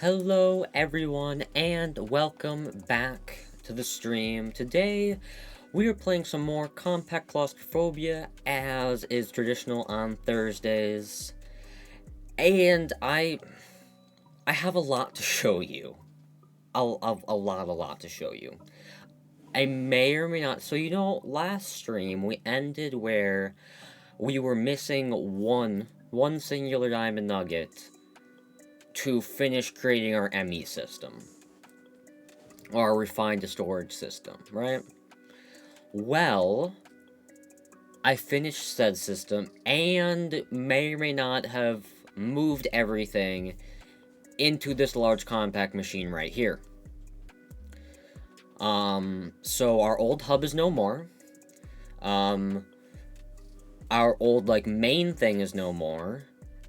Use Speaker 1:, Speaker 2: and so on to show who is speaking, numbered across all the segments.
Speaker 1: Hello everyone and welcome back to the stream. Today we are playing some more Compact Claustrophobia as is traditional on Thursdays. And I have a lot to show you. A lot to show you. I may or may not. So last stream we ended where we were missing one singular diamond nugget to finish creating our ME system. Our refined storage system, right? Well, I finished said system and may or may not have moved everything into this large compact machine right here. So our old hub is no more. Our old, main thing is no more.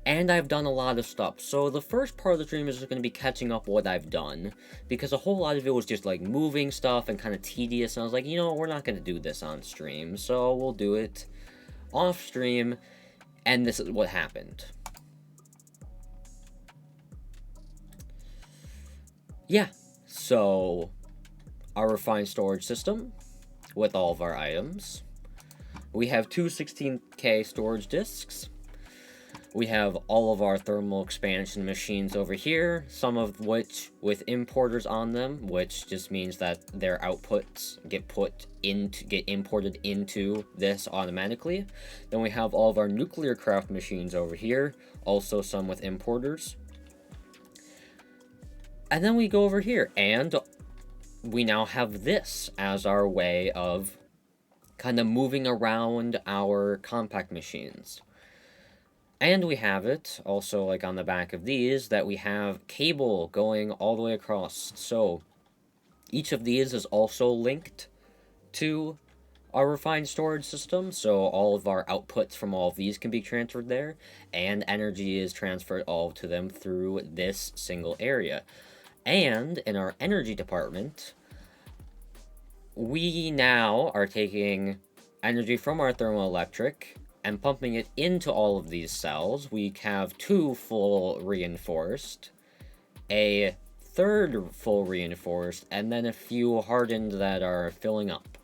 Speaker 1: And I've done a lot of stuff. So the first part of the stream is just going to be catching up what I've done. Because a whole lot of it was just, moving stuff and kind of tedious. And I was like, we're not going to do this on stream. So we'll do it off stream. And this is what happened. Yeah. So, our refined storage system with all of our items. We have two 16K storage disks. We have all of our thermal expansion machines over here, some of which with importers on them, which just means that their outputs get imported into this automatically. Then we have all of our nuclear craft machines over here, also some with importers. And then we go over here, and we now have this as our way of kind of moving around our compact machines. And we have it, also, on the back of these, that we have cable going all the way across. So, each of these is also linked to our refined storage system. So, all of our outputs from all of these can be transferred there. And energy is transferred all to them through this single area. And, in our energy department, we now are taking energy from our thermoelectric and pumping it into all of these cells. We have two full reinforced, a third full reinforced, and then a few hardened that are filling up.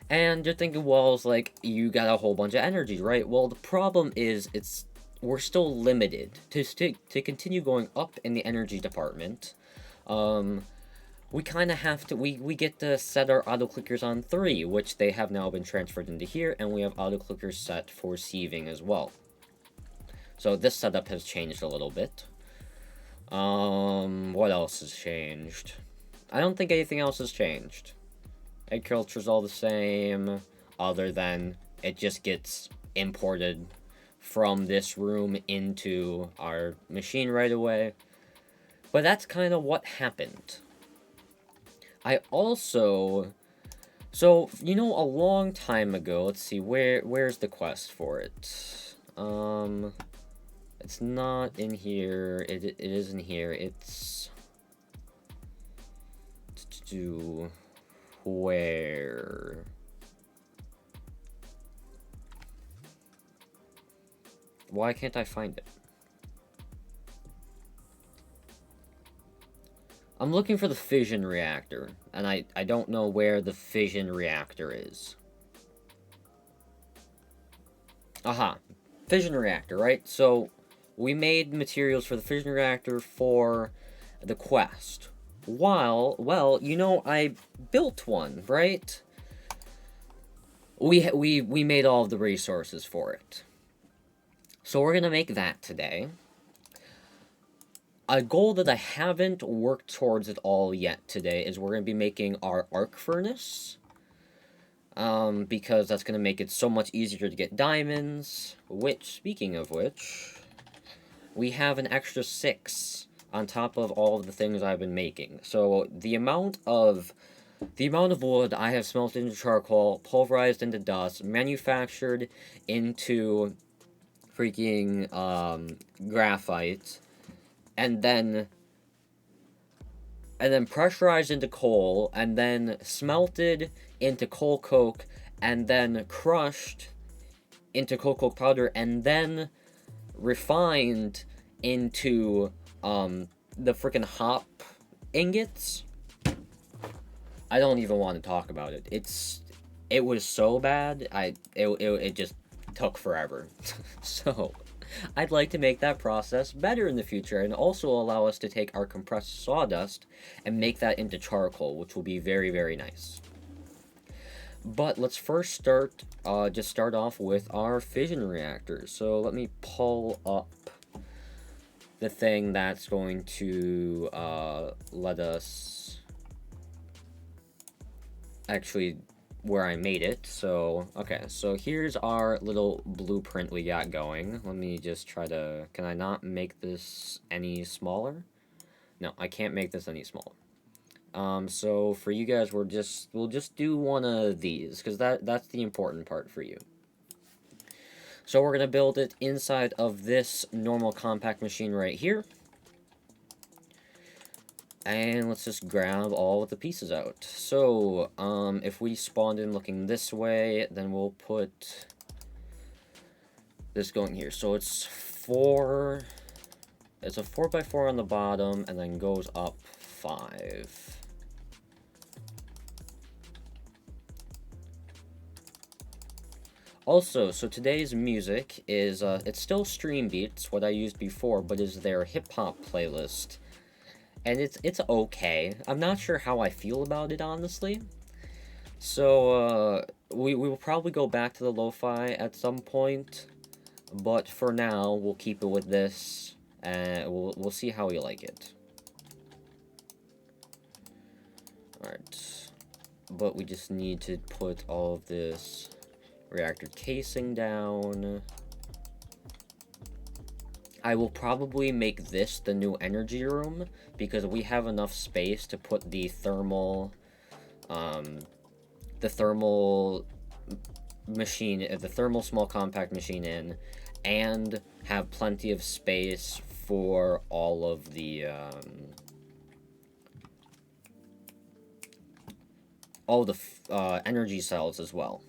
Speaker 1: And you're thinking, well, it's you got a whole bunch of energy, right? Well, the problem is, we're still limited. To continue going up in the energy department, we kind of have to, we get to set our auto clickers on 3, which they have now been transferred into here, and we have auto clickers set for sieving as well. So this setup has changed a little bit. What else has changed? I don't think anything else has changed. Agriculture's all the same, other than it just gets imported from this room into our machine right away. But that's kind of what happened. I also, so, a long time ago, let's see, where's the quest for it? It's not in here, it is in here, it's, where? Why can't I find it? I'm looking for the fission reactor, and I don't know where the fission reactor is. Aha, fission reactor, right? So, we made materials for the fission reactor for the quest. Well, I built one, right? We made all of the resources for it. So we're gonna make that today. A goal that I haven't worked towards at all yet today is we're going to be making our arc furnace. Because that's going to make it so much easier to get diamonds. Which, speaking of which, we have an extra 6 on top of all of the things I've been making. So the amount of wood I have smelted into charcoal, pulverized into dust, manufactured into freaking graphite, and then pressurized into coal, and then smelted into coal coke, and then crushed into coal coke powder, and then refined into the freaking hop ingots, I don't even want to talk about it. It was so bad. It just took forever. So, I'd like to make that process better in the future and also allow us to take our compressed sawdust and make that into charcoal, which will be very, very nice. But let's first start off with our fission reactor. So let me pull up the thing that's going to let us actually where I made it. So, okay, so here's our little blueprint we got going. Let me just try to, can I not make this any smaller? No, I can't make this any smaller. So for you guys, we'll just do one of these, because that's the important part for you. So we're going to build it inside of this normal compact machine right here. And let's just grab all of the pieces out. So, if we spawned in looking this way, then we'll put this going here. So it's a 4x4 on the bottom, and then goes up 5. Also, so today's music is, it's still Stream Beats, what I used before, but is their hip-hop playlist. And it's okay. I'm not sure how I feel about it, honestly. So, we will probably go back to the lo-fi at some point. But for now, we'll keep it with this, and we'll see how we like it. Alright. But we just need to put all of this reactor casing down. I will probably make this the new energy room, because we have enough space to put the thermal machine, the thermal small compact machine in, and have plenty of space for all of the energy cells as well.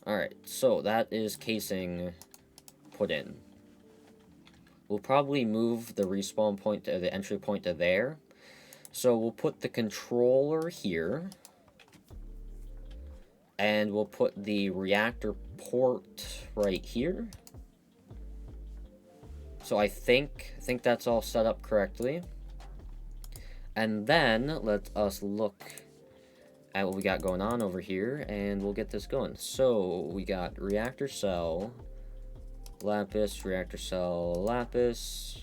Speaker 1: Alright, so that is casing put in. We'll probably move the respawn point to the entry point to there. So we'll put the controller here. And we'll put the reactor port right here. So I think that's all set up correctly. And then let us look at what we got going on over here, and we'll get this going. So we got reactor cell, lapis, reactor cell, lapis.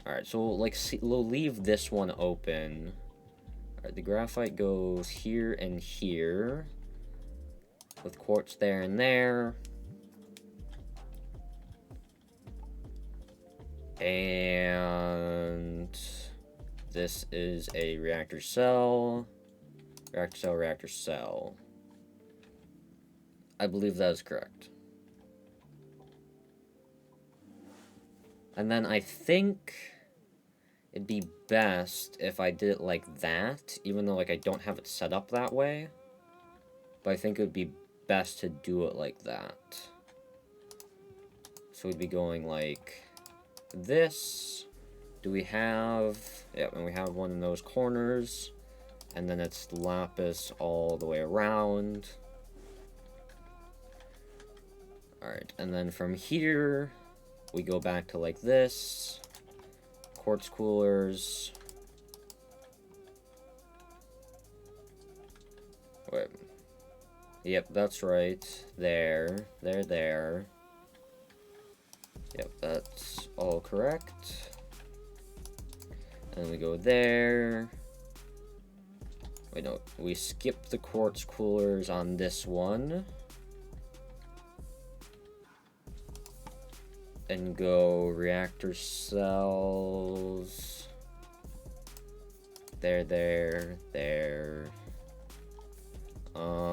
Speaker 1: Alright, so we'll leave this one open. Alright, the graphite goes here and here, with quartz there and there. And this is a reactor cell, reactor cell. I believe that is correct. And then I think it'd be best if I did it like that, even though like I don't have it set up that way. But I think it would be best to do it like that. So we'd be going like this. Do we have, yeah, and we have one in those corners, and then it's lapis all the way around. Alright, and then from here we go back to like this, quartz coolers. Wait, yep, that's right, there. Yep, that's all correct. And we go there. Wait, no, we skip the quartz coolers on this one. And go reactor cells. There.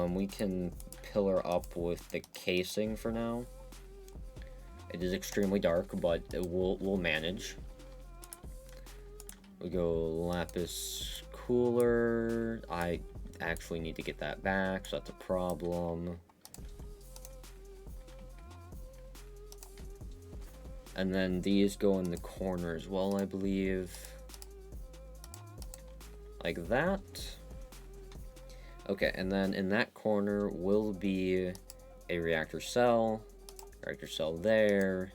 Speaker 1: We can pillar up with the casing for now. It is extremely dark, but we'll manage. We go lapis cooler. I actually need to get that back, so that's a problem. And then these go in the corner as well, I believe. Like that. Okay, and then in that corner will be a reactor cell there.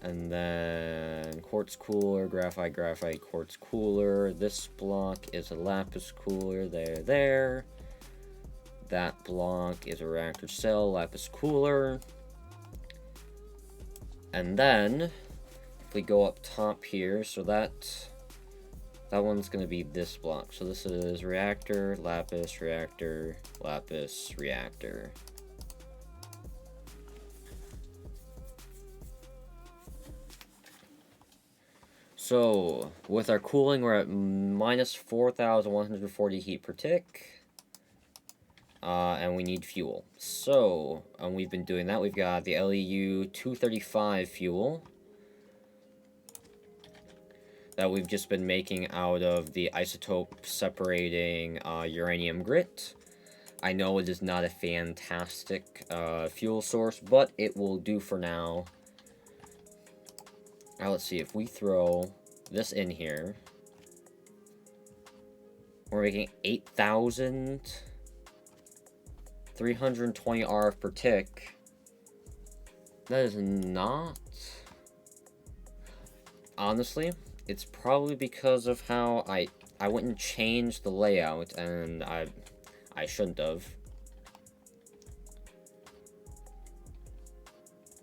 Speaker 1: And then quartz cooler, graphite, quartz cooler. This block is a lapis cooler, there. That block is a reactor cell, lapis cooler. And then, if we go up top here, so that one's going to be this block. So this is reactor, lapis, lapis, reactor. So, with our cooling, we're at minus 4,140 heat per tick. And we need fuel. So, we've been doing that. We've got the LEU 235 fuel that we've just been making out of the isotope separating uranium grit. I know it is not a fantastic fuel source, but it will do for now. Now let's see, if we throw this in here, we're making 8,320 RF per tick. That is not... Honestly, it's probably because of how I went and changed the layout, and I shouldn't have.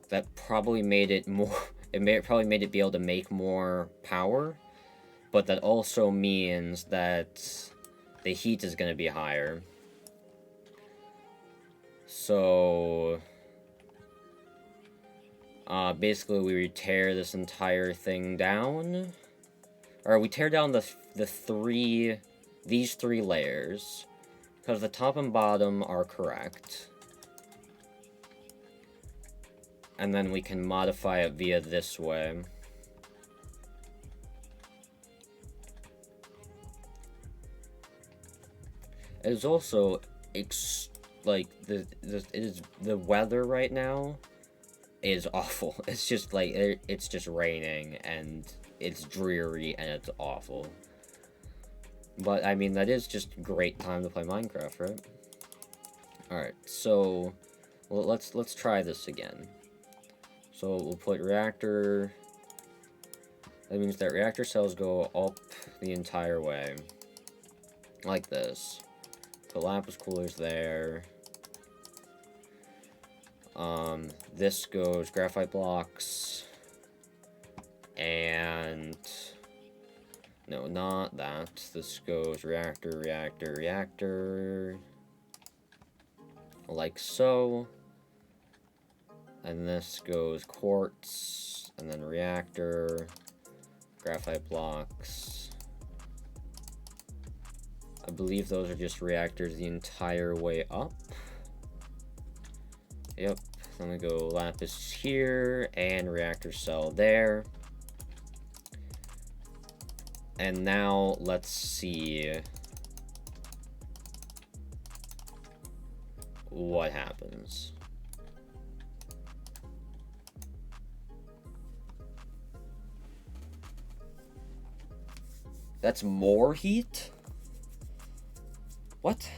Speaker 1: That probably made it more... probably made it be able to make more power, but that also means that the heat is going to be higher. So, basically we tear this entire thing down, or we tear down these three layers, because the top and bottom are correct. And then we can modify it via this way. It is also the weather right now is awful. It's just like it's just raining and it's dreary and it's awful. But I mean, that is just a great time to play Minecraft, right? All right, so well, let's try this again. So we'll put reactor. That means that reactor cells go up the entire way, like this. The lapis cooler's there. This goes graphite blocks, and no, not that. This goes reactor, like so. And this goes quartz, and then reactor, graphite blocks. I believe those are just reactors the entire way up. Yep, then we go lapis here, and reactor cell there. And now, let's see what happens. That's more heat? What?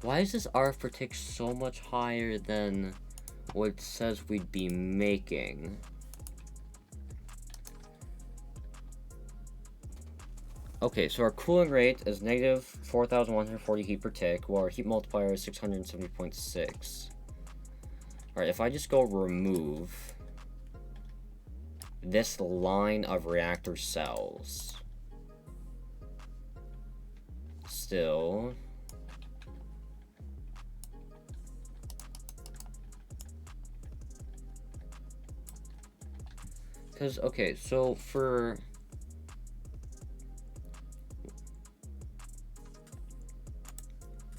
Speaker 1: Why is this RF per tick so much higher than what it says we'd be making? Okay, so our cooling rate is negative 4,140 heat per tick, while our heat multiplier is 670.6. Alright, if I just go remove this line of reactor cells, still, because, okay, so for,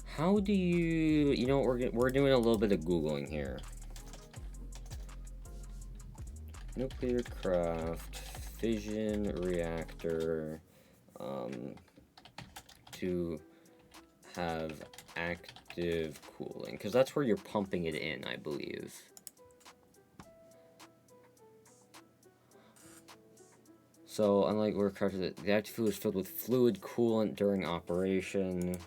Speaker 1: how do you know, we're doing a little bit of Googling here. Nuclear craft fission reactor to have active cooling, because that's where you're pumping it in, I believe. So, unlike where crafted, the active fluid is filled with fluid coolant during operation.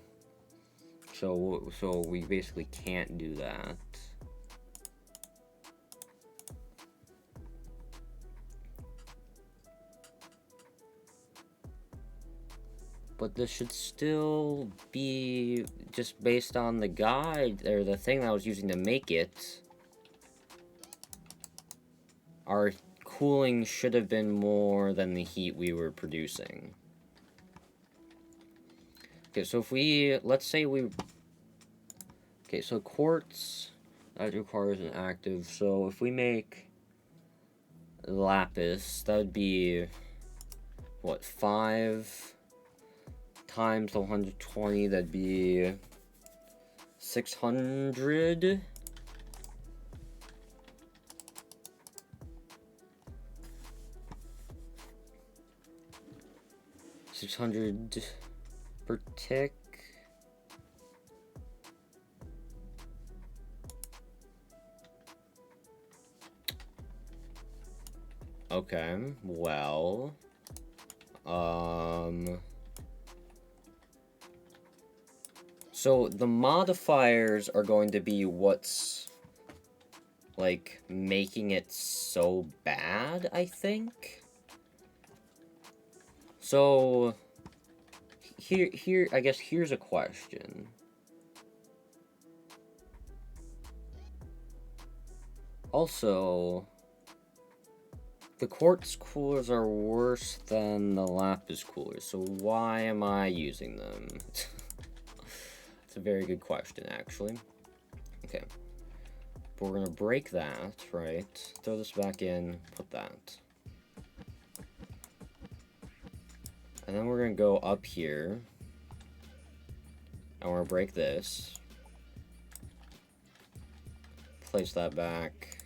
Speaker 1: So we basically can't do that. But this should still be just based on the guide, or the thing that I was using to make it. Our cooling should have been more than the heat we were producing. Okay, so if we, let's say we, okay, so quartz, that requires an active, so if we make lapis, that would be, what, 5 times the 120, that'd be 600. $600 per tick. Okay, well, so the modifiers are going to be what's, like, making it so bad, I think. So, here, I guess here's a question. Also, the quartz coolers are worse than the lapis coolers, so why am I using them? It's a very good question, actually. Okay. But we're gonna break that, right? Throw this back in, put that. And then we're gonna go up here. And we're gonna break this. Place that back.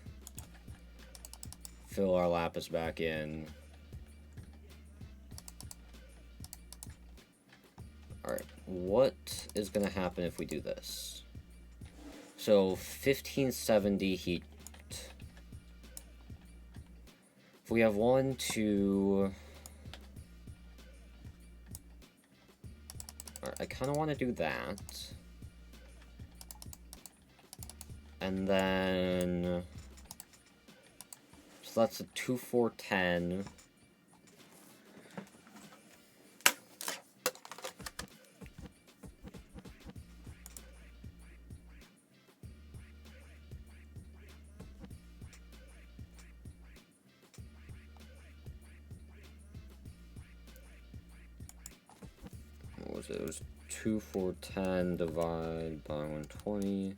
Speaker 1: Fill our lapis back in. Alright, what is gonna happen if we do this? So, 1570 heat. If we have 1, 2... Alright, I kind of want to do that. And then... So that's a 2, 4, 10. What was it? It was 2, 4, 10 divided by 120.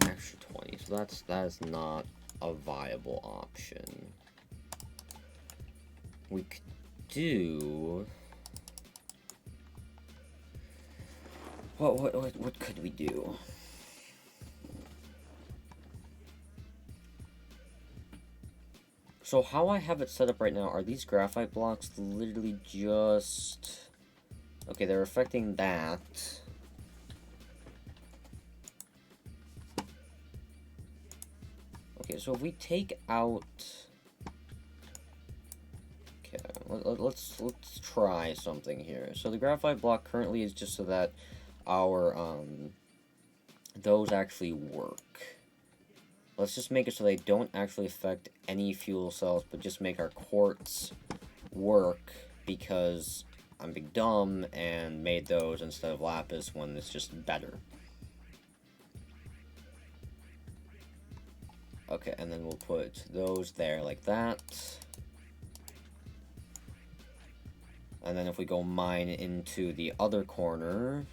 Speaker 1: Extra 20. So that is not a viable option. We could do... What could we do? So how I have it set up right now, are these graphite blocks literally just... Okay, they're affecting that. Okay, so if we take out... Okay, let's try something here. So the graphite block currently is just so that our, those actually work. Let's just make it so they don't actually affect any fuel cells, but just make our quartz work, because I'm big dumb and made those instead of lapis when it's just better. Okay, and then we'll put those there like that. And then if we go mine into the other corner...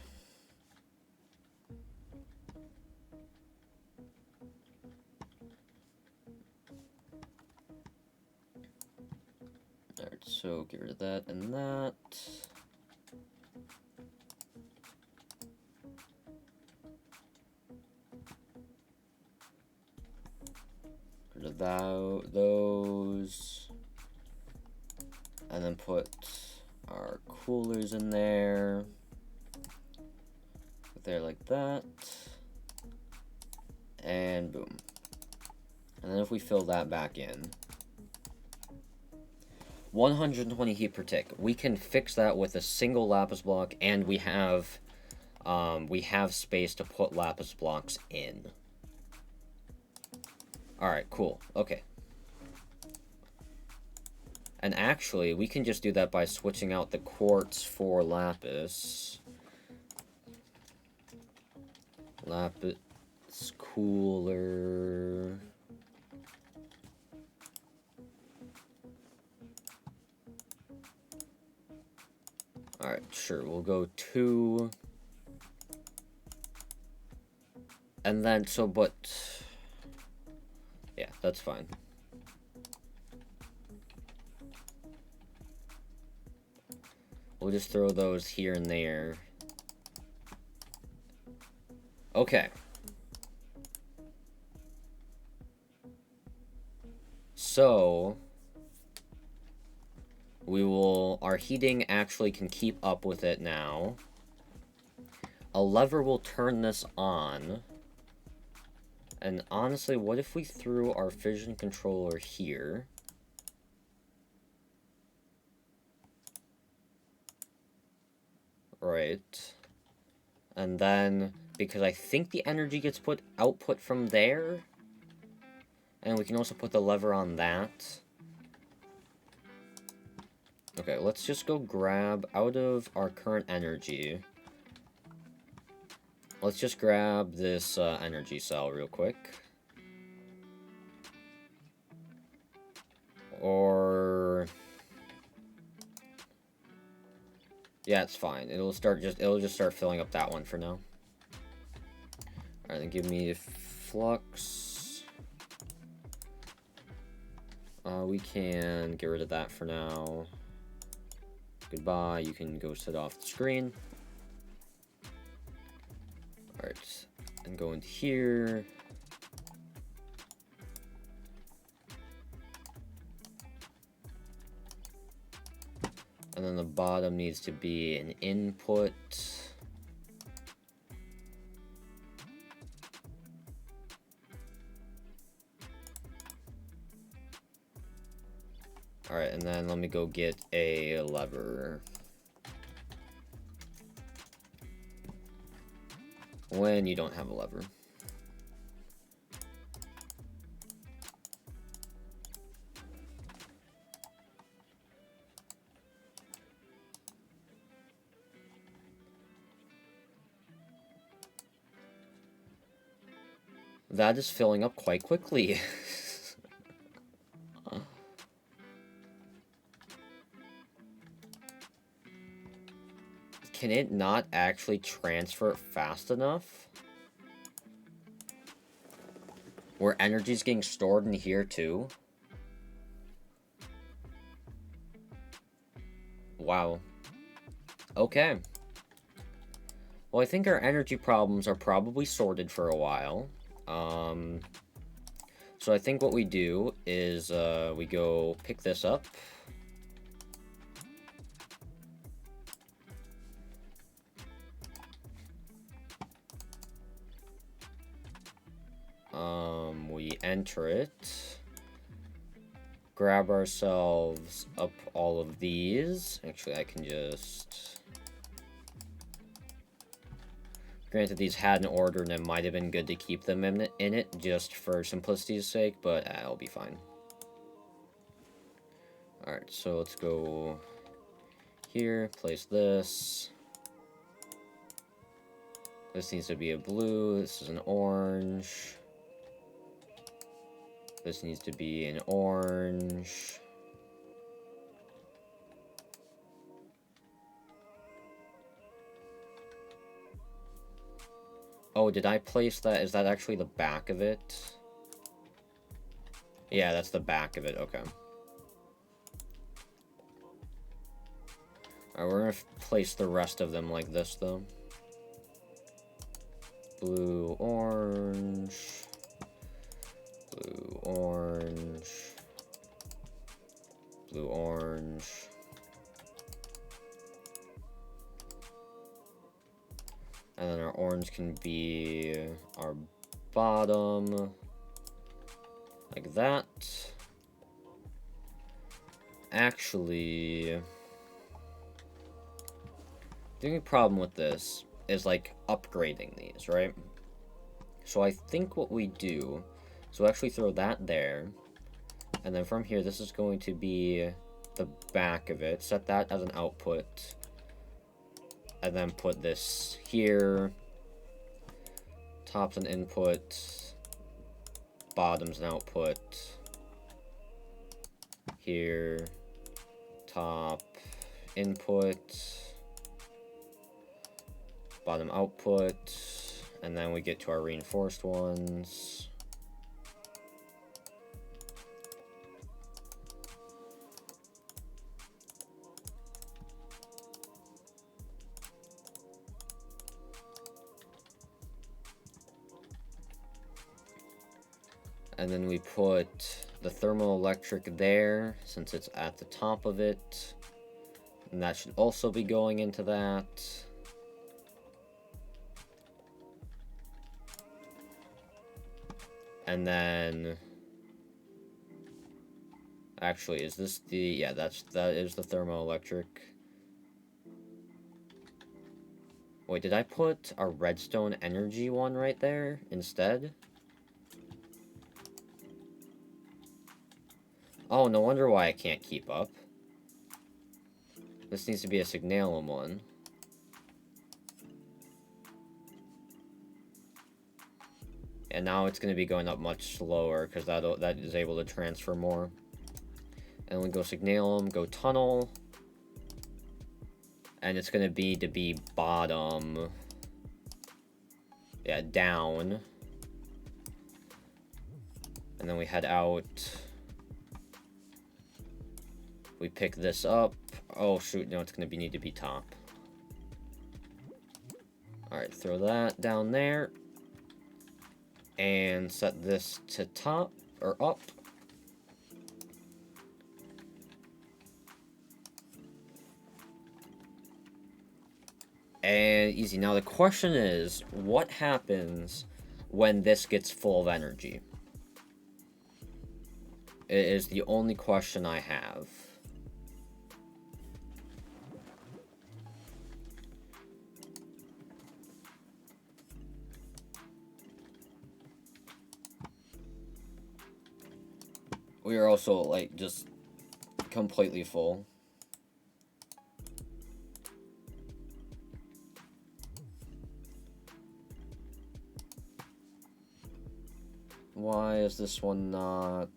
Speaker 1: Alright, so get rid of that and that. Get rid of those. And then put our coolers in there. Put there like that. And boom. And then if we fill that back in, 120 heat per tick. We can fix that with a single lapis block, and we have space to put lapis blocks in. Alright, cool. Okay. And actually, we can just do that by switching out the quartz for lapis. Lapis cooler. Alright, sure, we'll go 2. And then, so, but... yeah, that's fine. We'll just throw those here and there. Okay. So... our heating actually can keep up with it now. A lever will turn this on. And honestly, what if we threw our fission controller here? Right. And then, because I think the energy gets output from there. And we can also put the lever on that. Okay, let's just go grab out of our current energy. Let's just grab this energy cell real quick. Or... yeah, it's fine. It'll just start filling up that one for now. Alright, then give me flux. We can get rid of that for now. Goodbye, you can go sit off the screen. Alright, and go into here. And then the bottom needs to be an input. Alright, and then let me go get a lever. When you don't have a lever. That is filling up quite quickly. Can it not actually transfer fast enough? Where energy's getting stored in here too? Wow. Okay. Well, I think our energy problems are probably sorted for a while. So I think what we do is we go pick this up. We enter it. Grab ourselves up all of these. Actually, I can just... granted, these had an order, and it might have been good to keep them in it just for simplicity's sake, but it'll be fine. Alright, so let's go here, place this. This needs to be a blue, this is an orange. This needs to be an orange. Oh, did I place that? Is that actually the back of it? Yeah, that's the back of it. Okay. Alright, we're gonna place the rest of them like this, though. Blue, orange. Blue, orange. Blue, orange. And then our orange can be our bottom. Like that. Actually, the only problem with this is, like, upgrading these, right? So I think what we do, so actually throw that there, and then from here, this is going to be the back of it. Set that as an output, and then put this here. Top's an input, bottom's an output. Here, top, input, bottom output, and then we get to our reinforced ones. And then we put the thermoelectric there, since it's at the top of it. And that should also be going into that. And then... Actually, is this the... Yeah, that is the thermoelectric. Wait, did I put a redstone energy one right there instead? Oh, no wonder why I can't keep up. This needs to be a signalum one. And now it's going to be going up much slower, because that is able to transfer more. And we go signalum, go tunnel. And it's going to be bottom. Yeah, down. And then we head out. We pick this up. Oh, shoot. No, it's going to need to be top. Alright, throw that down there. And set this to top, or up. And easy. Now the question is, what happens when this gets full of energy? It is the only question I have. We are also, like, just completely full. Why is this one not...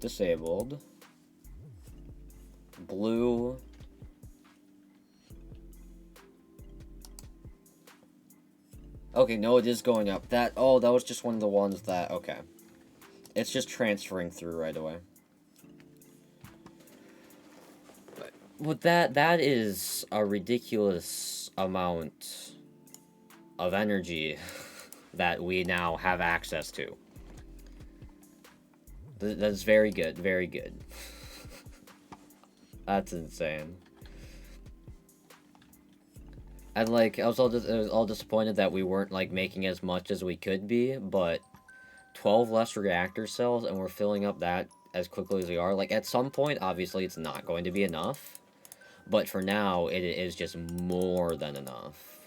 Speaker 1: disabled? Blue... Okay, no, it is going up. Oh, that was just one of the ones that, okay. It's just transferring through right away. But that is a ridiculous amount of energy that we now have access to. That's very good, very good. That's insane. And, like, I was all disappointed that we weren't, like, making as much as we could be, but 12 less reactor cells, and we're filling up that as quickly as we are. Like, at some point, obviously, it's not going to be enough, but for now, it is just more than enough.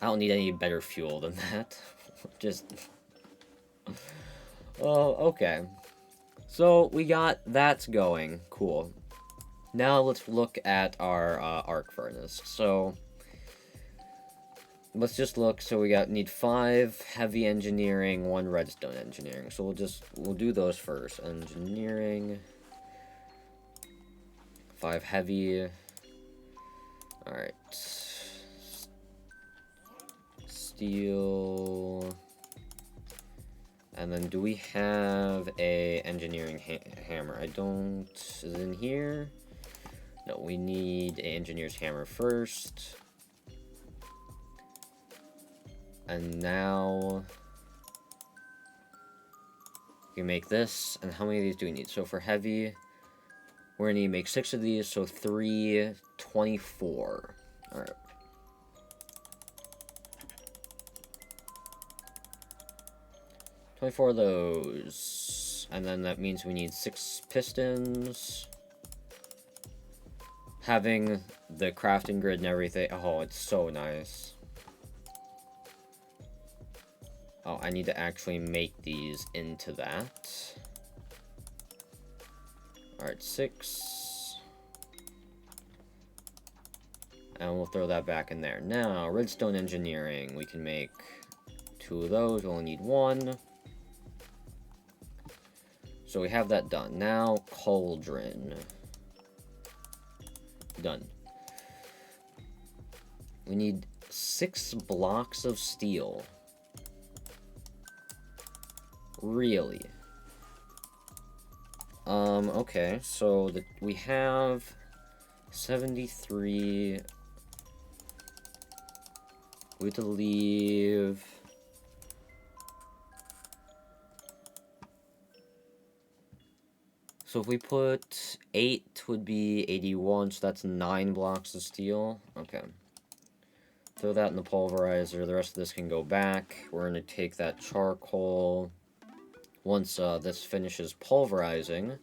Speaker 1: I don't need any better fuel than that. Just... Oh, okay. So, we got that's going. Cool. Now let's look at our arc furnace. So, let's just look. So we need 5 heavy engineering, 1 redstone engineering. So we'll do those first. Engineering, 5 heavy. All right. Steel. And then do we have a engineering hammer? I don't. Is it in here? No, we need an engineer's hammer first. And now we can make this. And how many of these do we need? So for heavy, we're gonna need to make 6 of these. So 3, 24. All right. For those, and then that means we need 6 pistons. Having the crafting grid and everything, oh, it's so nice. Oh, I need to actually make these into that. Alright, 6. And we'll throw that back in there. Now, redstone engineering, we can make 2 of those, we only need 1. So we have that done. Now, cauldron. Done. We need 6 blocks of steel. Really? Okay, so we have 73. We have to leave. So if we put 8 would be 81, so that's 9 blocks of steel. Okay. Throw that in the pulverizer. The rest of this can go back. We're going to take that charcoal. Once this finishes pulverizing.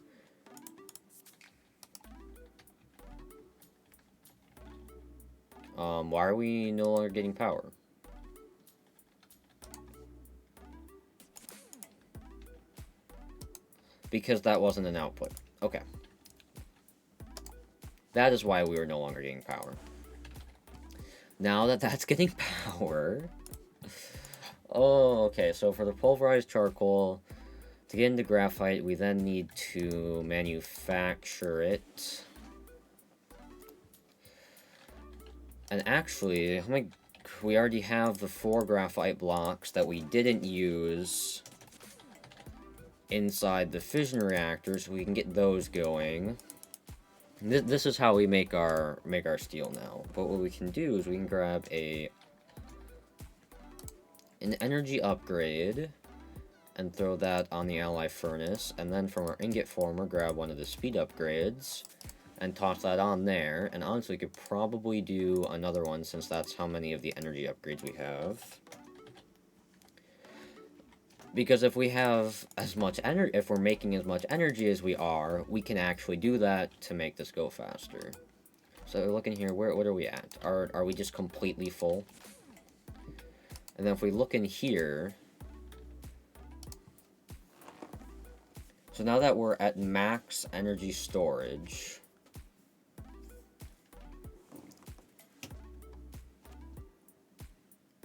Speaker 1: Why are we no longer getting power? Because that wasn't an output. Okay. That is why we were no longer getting power. Now that that's getting power... Oh, okay. So for the pulverized charcoal, to get into graphite, we then need to manufacture it. And actually, we already have the 4 graphite blocks that we didn't use inside the fission reactor, so we can get those going. This is how we make our steel now. But what we can do is we can grab an energy upgrade and throw that on the ally furnace, and then from our ingot former grab one of the speed upgrades and toss that on there. And honestly, we could probably do another one since that's how many of the energy upgrades we have. Because if we have as much energy, if we're making as much energy as we are, we can actually do that to make this go faster. So looking here, what are we at? Are we just completely full? And then if we look in here, so now that we're at max energy storage,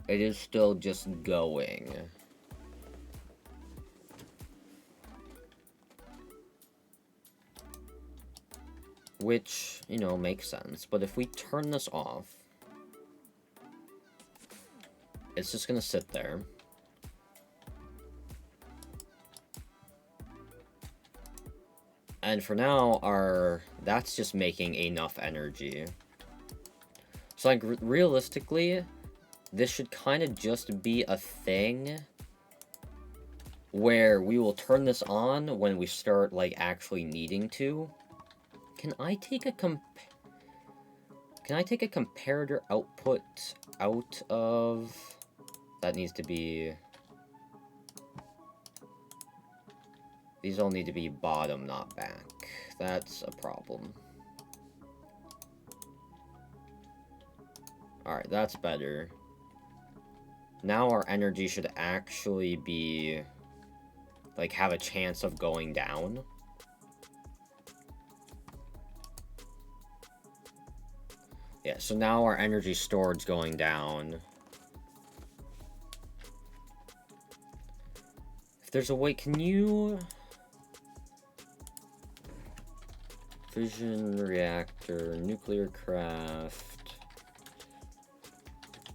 Speaker 1: it is still just going. Which, you know, makes sense. But if we turn this off, it's just gonna sit there. And for now, that's just making enough energy. So, like, realistically, this should kind of just be a thing where we will turn this on when we start, like, actually needing to. Can I take a comparator output out of... That needs to be... These all need to be bottom, not back. That's a problem. Alright, that's better. Now our energy should actually be... like, have a chance of going down. Yeah, so now our energy storage going down. there's a way, can you... Fission reactor, nuclear craft,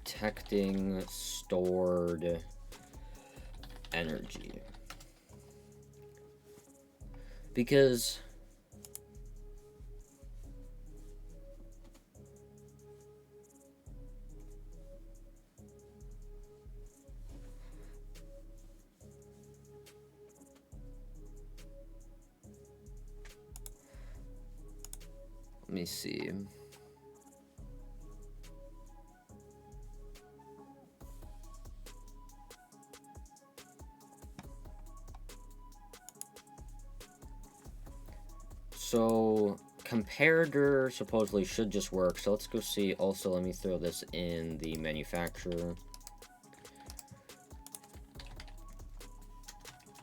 Speaker 1: detecting stored energy. Because... let me see. So, comparator supposedly should just work. So let's go see. Also, let me throw this in the manufacturer.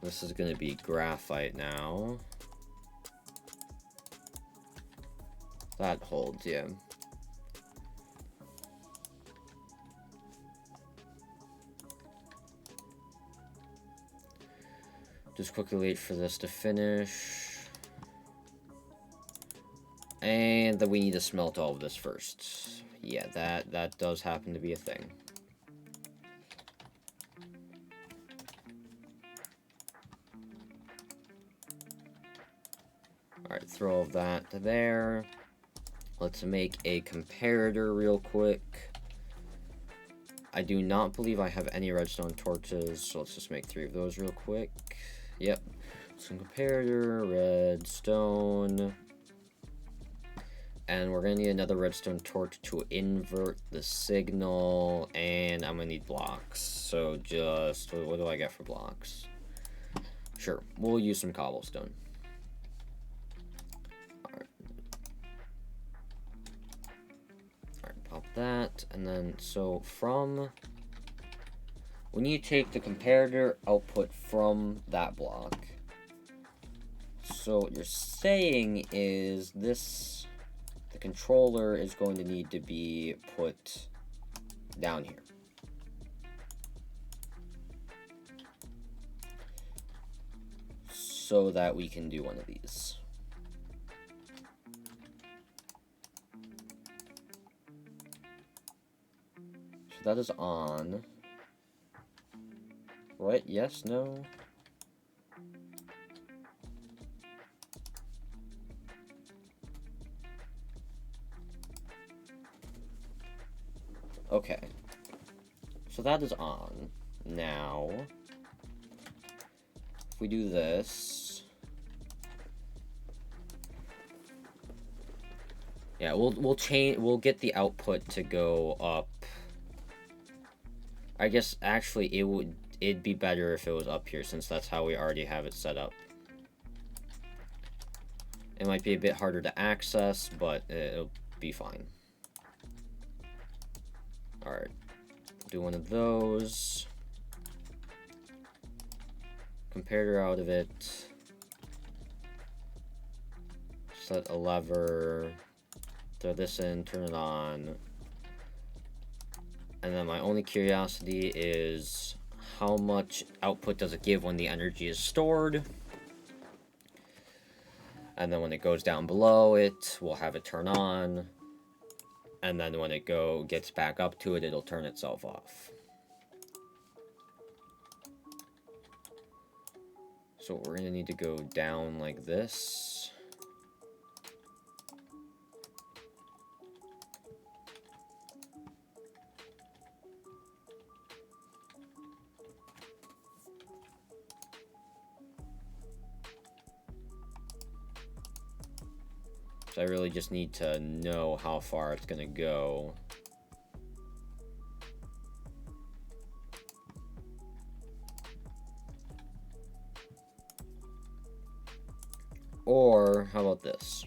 Speaker 1: This is going to be graphite now. That holds, yeah. Just quickly wait for this to finish. And then we need to smelt all of this first. Yeah, that does happen to be a thing. Alright, throw all of that to there. Let's make a comparator real quick. I do not believe I have any redstone torches, so let's just make 3 of those real quick. Yep. Some comparator, redstone. And we're gonna need another redstone torch to invert the signal, and I'm gonna need blocks. So just, what do I get for blocks? Sure, we'll use some cobblestone. Pop that, and then, so from, we need to take the comparator output from that block. So what you're saying is this, the controller is going to need to be put down here. So that we can do one of these. That is on. What? Yes? No? Okay. So that is on. Now, if we do this... yeah, we'll get the output to go up. I guess actually it'd be better if it was up here, since that's how we already have it set up. It might be a bit harder to access, but it'll be fine. Alright. Do one of those. Comparator out of it. Set a lever. Throw this in, turn it on. And then my only curiosity is how much output does it give when the energy is stored? And then when it goes down below it, we'll have it turn on. And then when it gets back up to it, it'll turn itself off. So we're going to need to go down like this. I really just need to know how far it's gonna go. Or, how about this?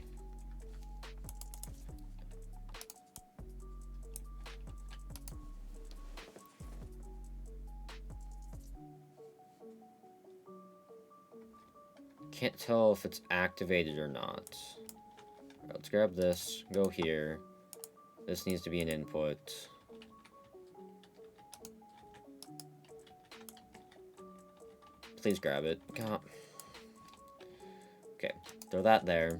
Speaker 1: Can't tell if it's activated or not. Let's grab this, go here. This needs to be an input. Please grab it. God. Okay, throw that there.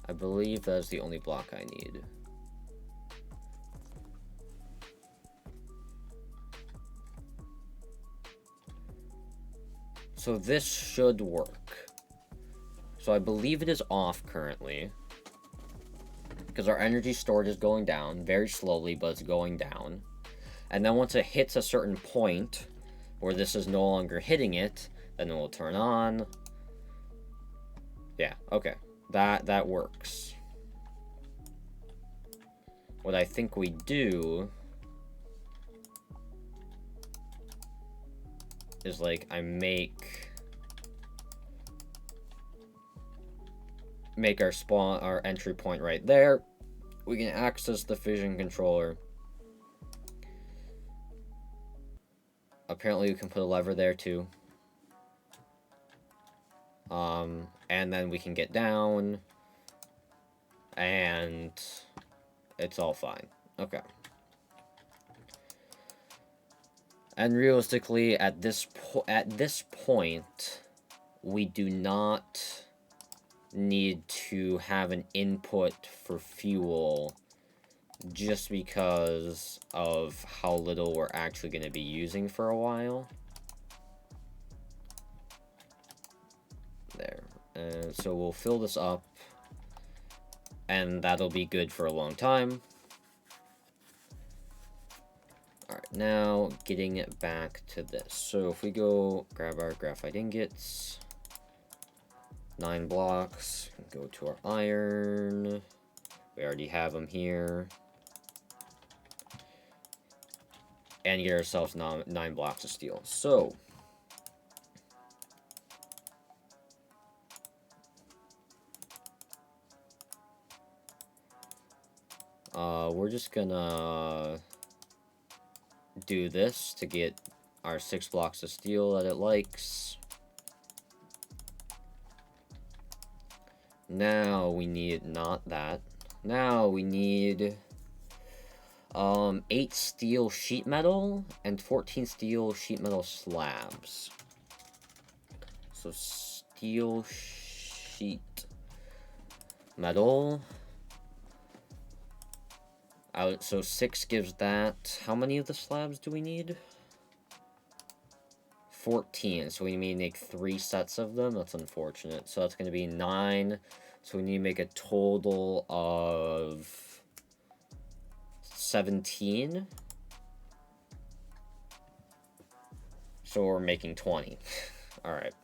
Speaker 1: I believe that's the only block I need. So this should work. So I believe it is off currently. Because our energy storage is going down, very slowly, but it's going down. And then once it hits a certain point, where this is no longer hitting it, then it will turn on. Yeah, okay. That works. What I think we do is, like, I make our entry point right there. We can access the fission controller. Apparently we can put a lever there too. And then we can get down, and it's all fine. Okay. And realistically, at this point, we do not need to have an input for fuel, just because of how little we're actually going to be using for a while. There. So we'll fill this up, and that'll be good for a long time. Alright, now getting it back to this. So if we go grab our graphite ingots, 9 blocks, go to our iron. We already have them here. And get ourselves 9 blocks of steel. So we're just gonna do this to get our 6 blocks of steel that it likes. Now we need, not that. Now we need 8 steel sheet metal and 14 steel sheet metal slabs. So steel sheet metal. So 6 gives that. How many of the slabs do we need? 14. So we need to make 3 sets of them. That's unfortunate. So that's going to be 9. So we need to make a total of 17. So we're making 20. Alright.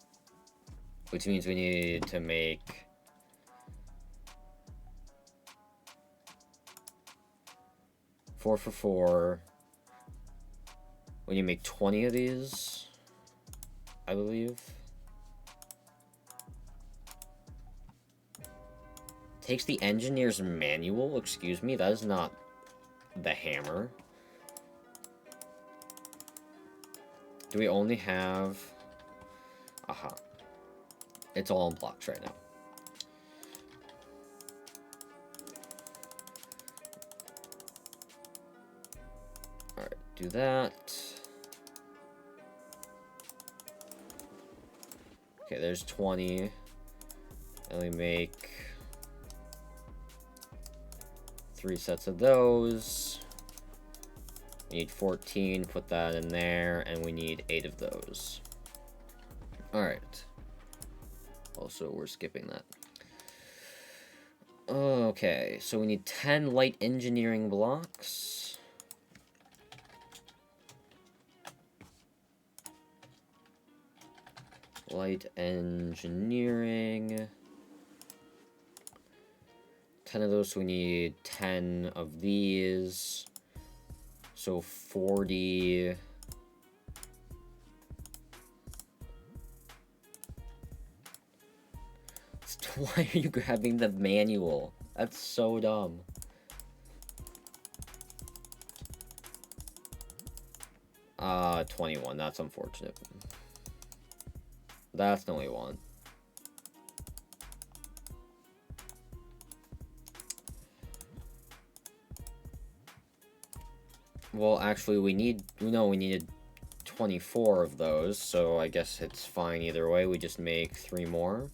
Speaker 1: Which means we need to make 4 for 4. We need to make 20 of these, I believe. Takes the engineer's manual. Excuse me, that is not the hammer. Do we only have... Aha. It's all in blocks right now. Alright, do that. Okay, there's 20. And we make 3 sets of those. We need 14, put that in there, and we need 8 of those. Alright. Also, we're skipping that. Okay, so we need 10 light engineering blocks. Light engineering. 10 of those, so we need 10 of these. So 40. Why are you grabbing the manual? That's so dumb. 21. That's unfortunate. That's the only one. Well, actually, we needed 24 of those, so I guess it's fine either way. We just make 3 more.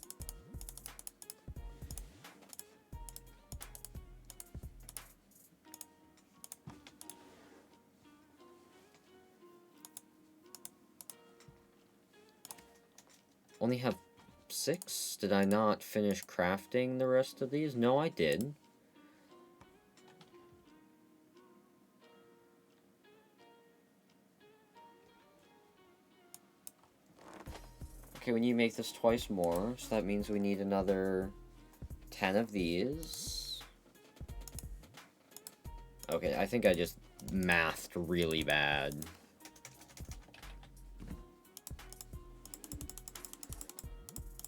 Speaker 1: Only have 6? Did I not finish crafting the rest of these? No, I did. Okay, we need to make this twice more, so that means we need another 10 of these. Okay, I think I just mathed really bad.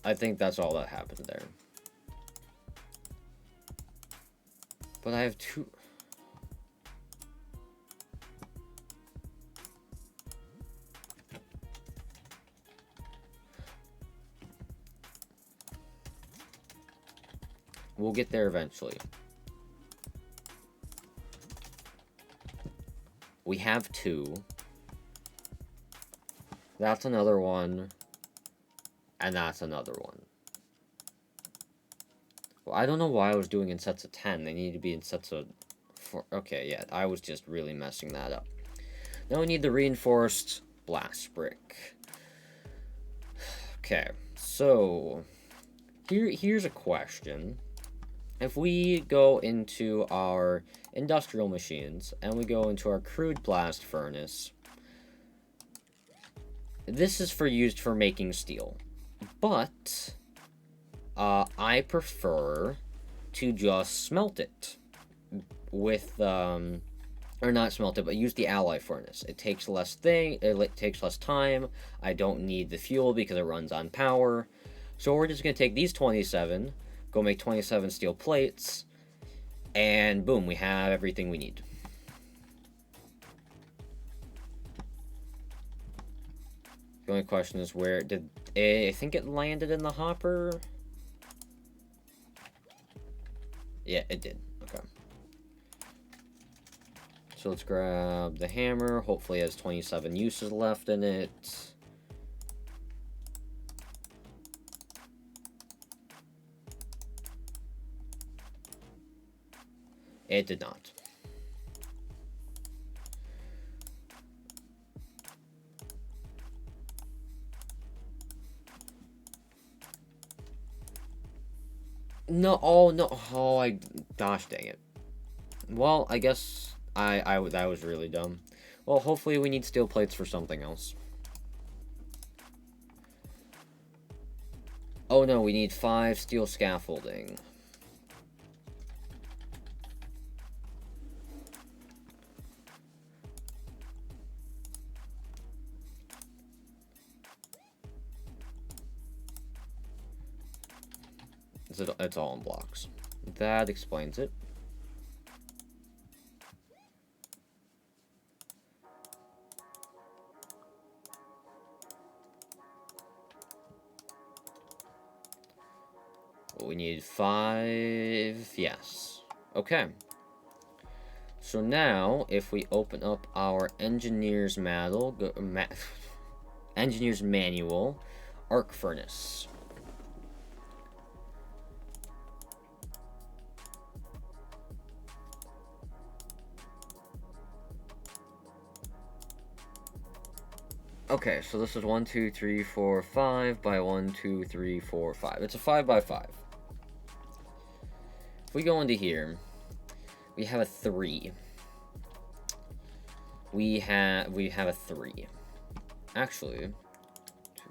Speaker 1: I think that's all that happened there. But I have 2... We'll get there eventually. We have 2. That's another one. And that's another one. Well, I don't know why I was doing in sets of 10. They need to be in sets of 4. Okay, yeah, I was just really messing that up. Now we need the reinforced blast brick. Okay, so here's a question. If we go into our industrial machines and we go into our crude blast furnace, this is used for making steel, but I prefer to just smelt it with or not smelt it, but use the alloy furnace. It takes less time. I don't need the fuel because it runs on power. So we're just gonna take these 27. Go make 27 steel plates, and boom, we have everything we need. The only question is where did I think it landed in the hopper? Yeah, it did. Okay. So let's grab the hammer. Hopefully it has 27 uses left in it. It did not. No, oh no, oh gosh dang it. Well, I guess that was really dumb. Well, hopefully we need steel plates for something else. Oh no, we need 5 steel scaffolding. It's all in blocks. That explains it. We need 5, yes. Okay. So now, if we open up our engineer's engineer's manual, arc furnace. Okay, so this is 1, 2, 3, 4, 5 by 1, 2, 3, 4, 5. It's a 5 by 5. If we go into here, we have a 3. We have a 3. Actually, 2.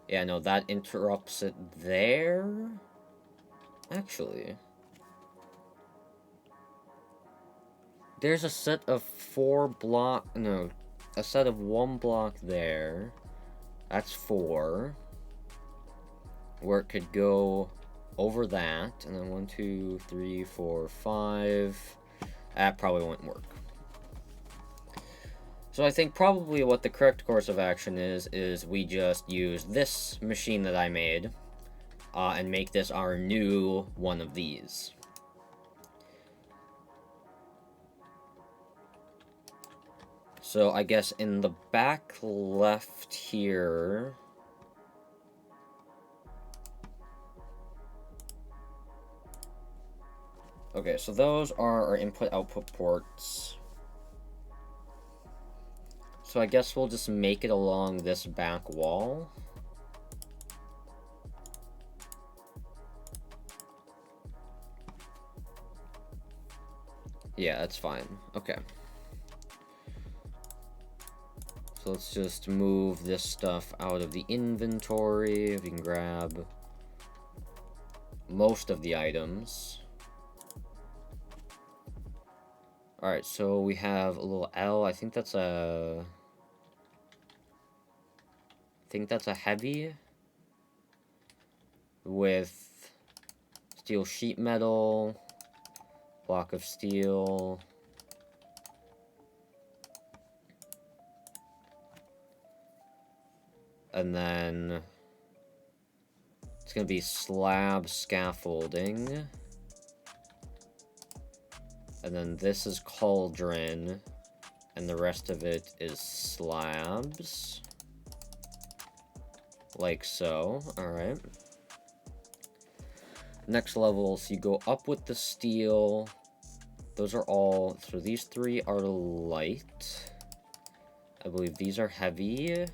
Speaker 1: Yeah, no, that interrupts it there. Actually, there's a set of 4 block. No, a set of 1 block there. That's 4. Where it could go over that, and then 1, 2, 3, 4, 5. That probably won't work. So I think probably what the correct course of action is we just use this machine that I made, and make this our new one of these. So I guess in the back left here... Okay, so those are our input-output ports. So I guess we'll just make it along this back wall. Yeah, that's fine. Okay. So let's just move this stuff out of the inventory. We can grab most of the items. Alright, so we have a little L. I think that's a heavy with steel sheet metal, block of steel, and then it's gonna be slab scaffolding, and then this is cauldron, and the rest of it is slabs. Like so. Alright. Next level, so you go up with the steel. Those are all... So these three are light. I believe these are heavy.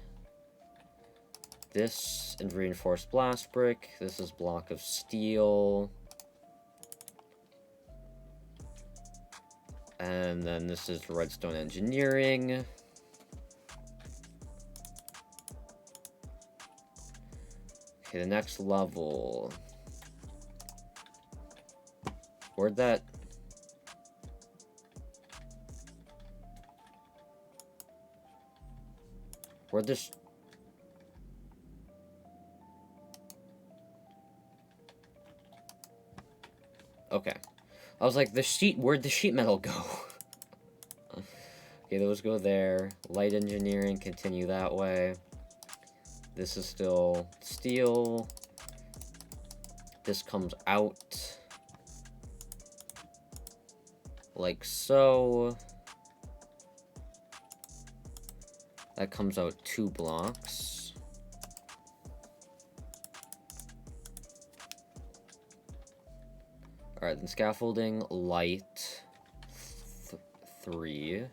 Speaker 1: This is reinforced blast brick. This is block of steel. And then this is redstone engineering. Okay, the next level. Where'd that... Where'd this... Okay. I was like, the sheet... Where'd the sheet metal go? Okay, those go there. Light engineering, continue that way. This is still steel. This comes out. Like so. That comes out 2 blocks. Alright, then scaffolding, light, 3.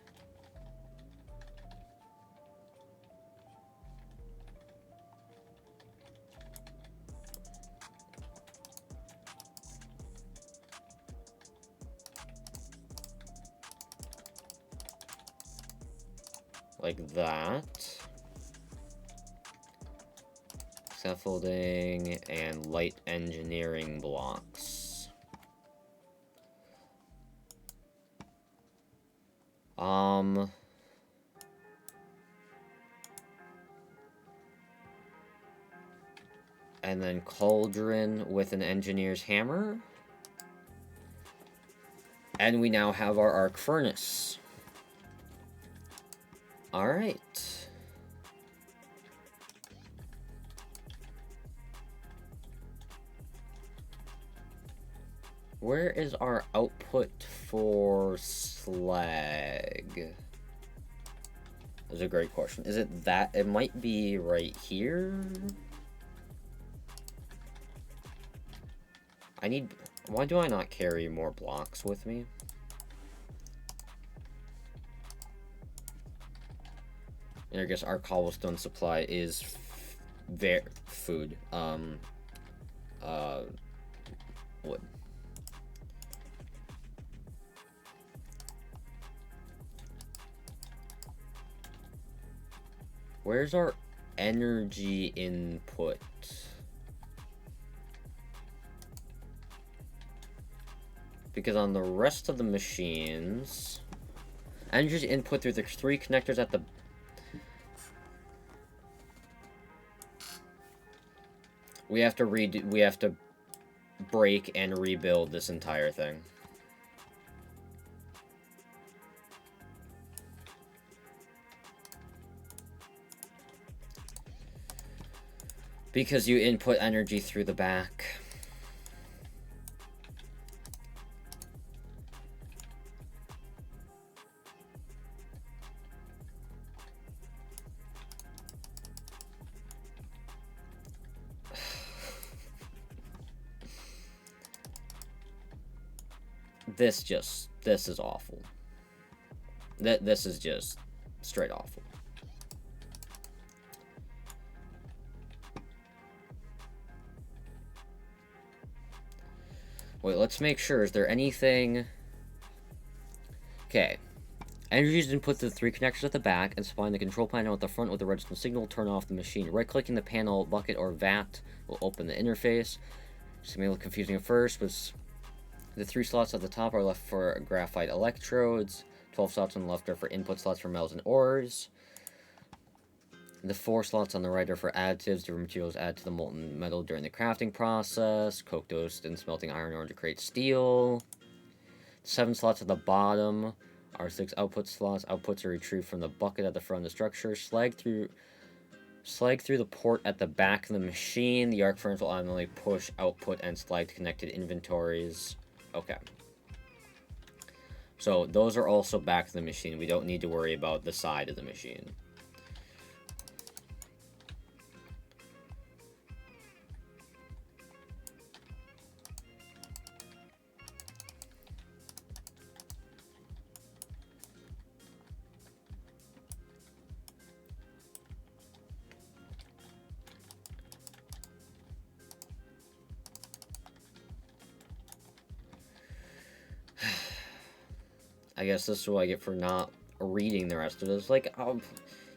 Speaker 1: Like that. Scaffolding and light engineering blocks. And then cauldron with an engineer's hammer. And we now have our arc furnace. Alright. Where is our output for slag? That's a great question. Is it that? It might be right here. I need... Why do I not carry more blocks with me? And I guess our cobblestone supply is food. Wood. Where's our energy input? Because on the rest of the machines, energy input through the 3 connectors at the... We have to break and rebuild this entire thing. Because you input energy through the back. this is awful. This is just straight awful. Wait, let's make sure. Is there anything... Okay. Energy is input to the 3 connectors at the back and supplying the control panel at the front with the redstone signal. Turn off the machine. Right-clicking the panel, bucket, or vat will open the interface. It's going to be a little confusing at first, but the 3 slots at the top are left for graphite electrodes. 12 slots on the left are for input slots for metals and ores. The 4 slots on the right are for additives. Different materials add to the molten metal during the crafting process. Coke dosed and smelting iron ore to create steel. 7 slots at the bottom are 6 output slots. Outputs are retrieved from the bucket at the front of the structure. Slag through the port at the back of the machine. The arc furnace will automatically push output and slag to connected inventories. Okay. So those are also back to the machine. We don't need to worry about the side of the machine. I guess this is what I get for not reading the rest of it. It's like, I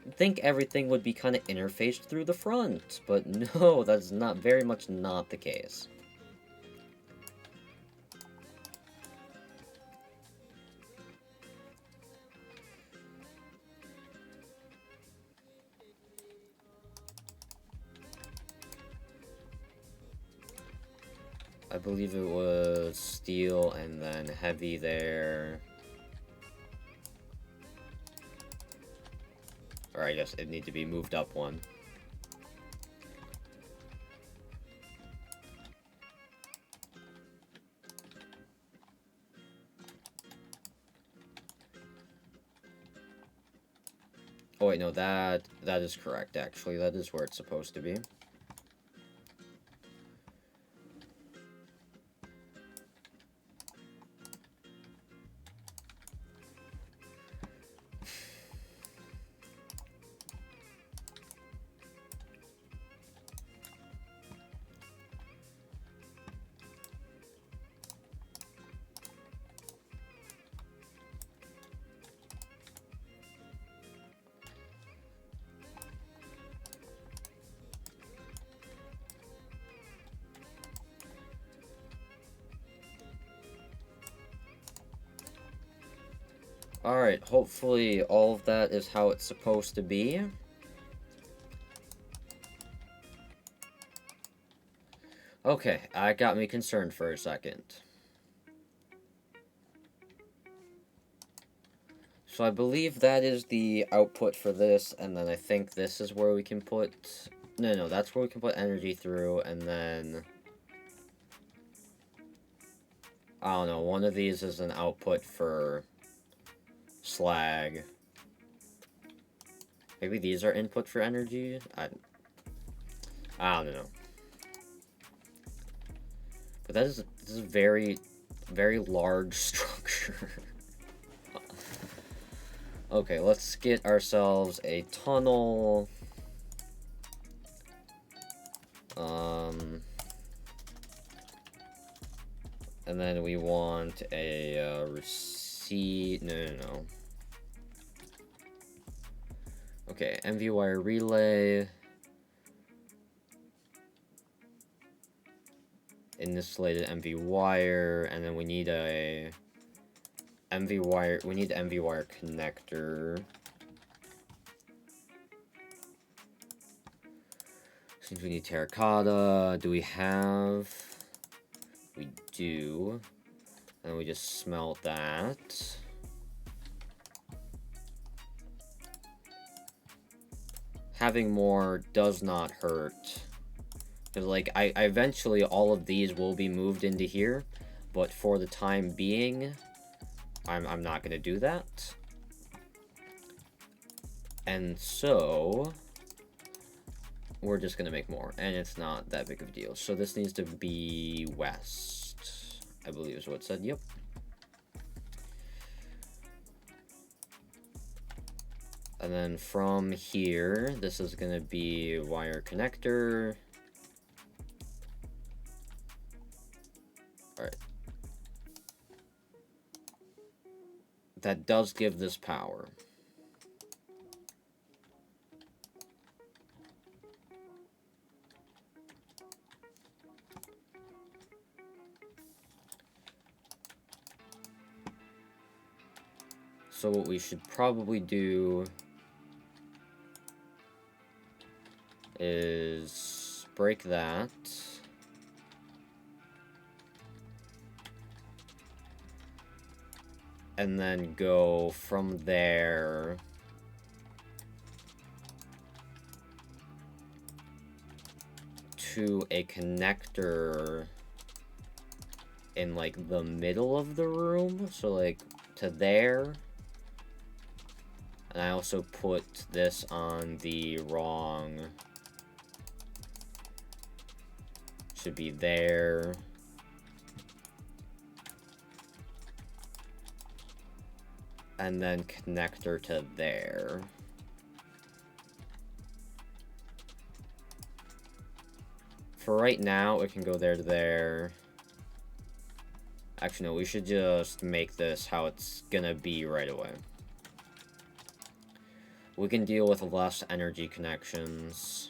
Speaker 1: think everything would be kind of interfaced through the front, but no, that's not very much not the case. I believe it was steel and then heavy there. Or I guess it need to be moved up one. Oh wait, no, that is correct, actually. That is where it's supposed to be. Alright, hopefully all of that is how it's supposed to be. Okay, that got me concerned for a second. So I believe that is the output for this, and then I think this is where we can put... No, that's where we can put energy through, and then... I don't know, one of these is an output for slag. Maybe these are input for energy? I don't know. But this is a very, very large structure. Okay, let's get ourselves a tunnel. And then we want a receipt. No. Okay, MV wire relay. Insulated MV wire, and then we need a MV wire. We need the MV wire connector. Seems we need terracotta. Do we have? We do. And we just smelt that. Having more does not hurt. Because, like, I eventually all of these will be moved into here. But for the time being, I'm not going to do that. And so... we're just going to make more, and it's not that big of a deal. So this needs to be west, I believe is what it said. Yep. And then from here, this is going to be wire connector. Alright. That does give this power. So what we should probably do is break that. And then go from there to a connector in, like, the middle of the room. So, like, to there. And I also put this on the wrong... Should be there. And then connector to there. For right now, it can go there to there. Actually, no, we should just make this how it's gonna be right away. We can deal with less energy connections.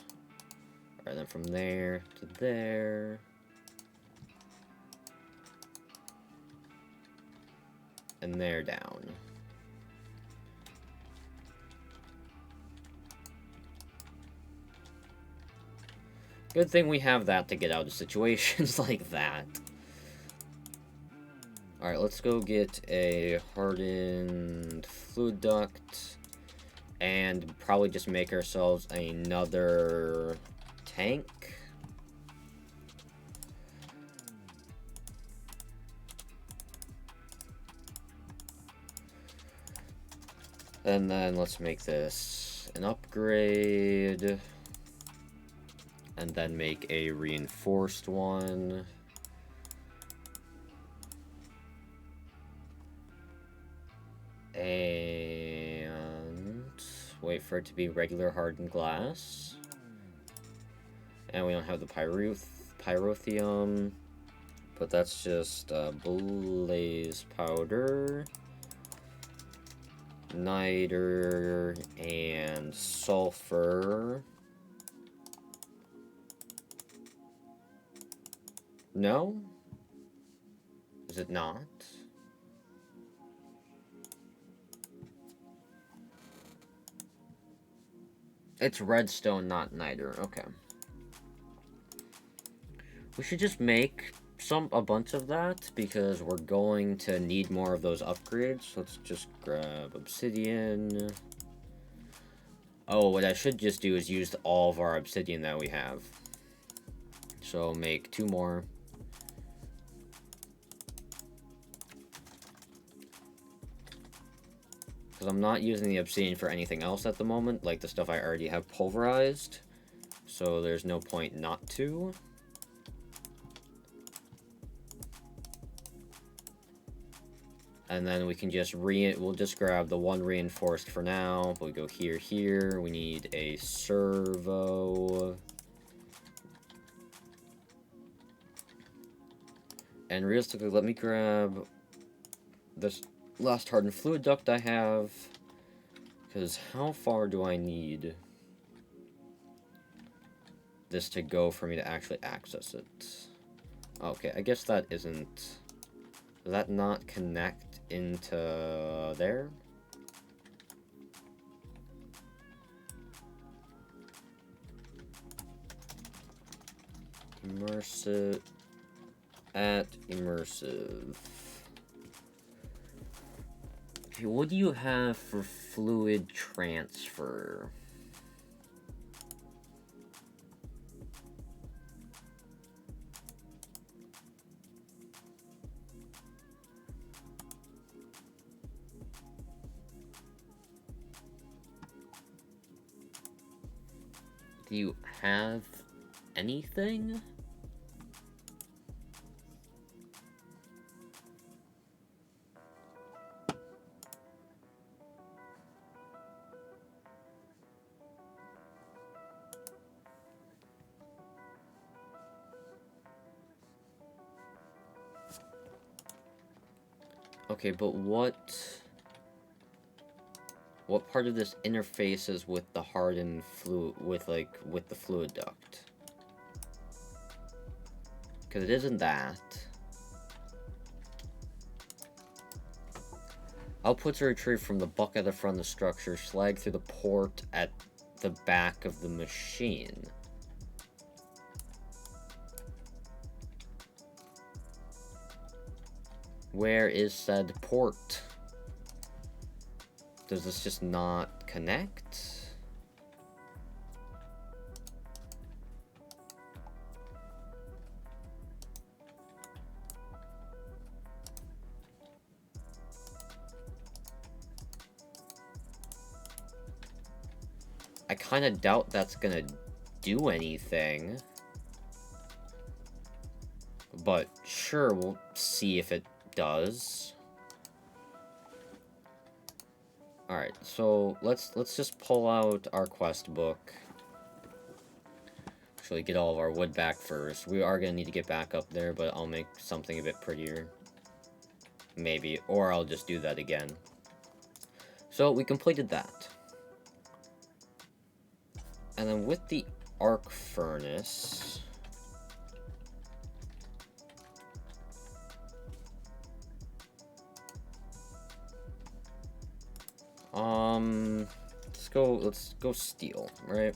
Speaker 1: Alright, then from there to there. And there down. Good thing we have that to get out of situations like that. Alright, let's go get a hardened fluid duct. And probably just make ourselves another tank. And then let's make this an upgrade. And then make a reinforced one. And wait for it to be regular hardened glass. And we don't have the pyrotheum. But that's just blaze powder. Niter and sulfur. No? Is it not? It's redstone, not niter. Okay. We should just make a bunch of that because we're going to need more of those upgrades. Let's just grab obsidian. Oh, what I should just do is use all of our obsidian that we have. So make 2 more. Because I'm not using the obsidian for anything else at the moment, like the stuff I already have pulverized. So there's no point not to. And then we can just we'll just grab the one reinforced for now. But we go here. We need a servo. And realistically, let me grab this last hardened fluid duct I have. Because how far do I need this to go for me to actually access it? Okay, I guess that isn't... Does that not connect into there? Immersive... At immersive. Okay, what do you have for fluid transfer? Do you have anything? Okay, but what part of this interfaces with the hardened fluid, with the fluid duct? Because it isn't that. Outputs are retrieved from the bucket at the front of the structure, slag through the port at the back of the machine. Where is said port? Does this just not connect? I kind of doubt that's gonna do anything. But sure, we'll see if it does. Alright, so let's just pull out our quest book. Actually, get all of our wood back first. We are gonna need to get back up there, but I'll make something a bit prettier. Maybe, or I'll just do that again. So, we completed that. And then with the arc furnace... let's go steel, right?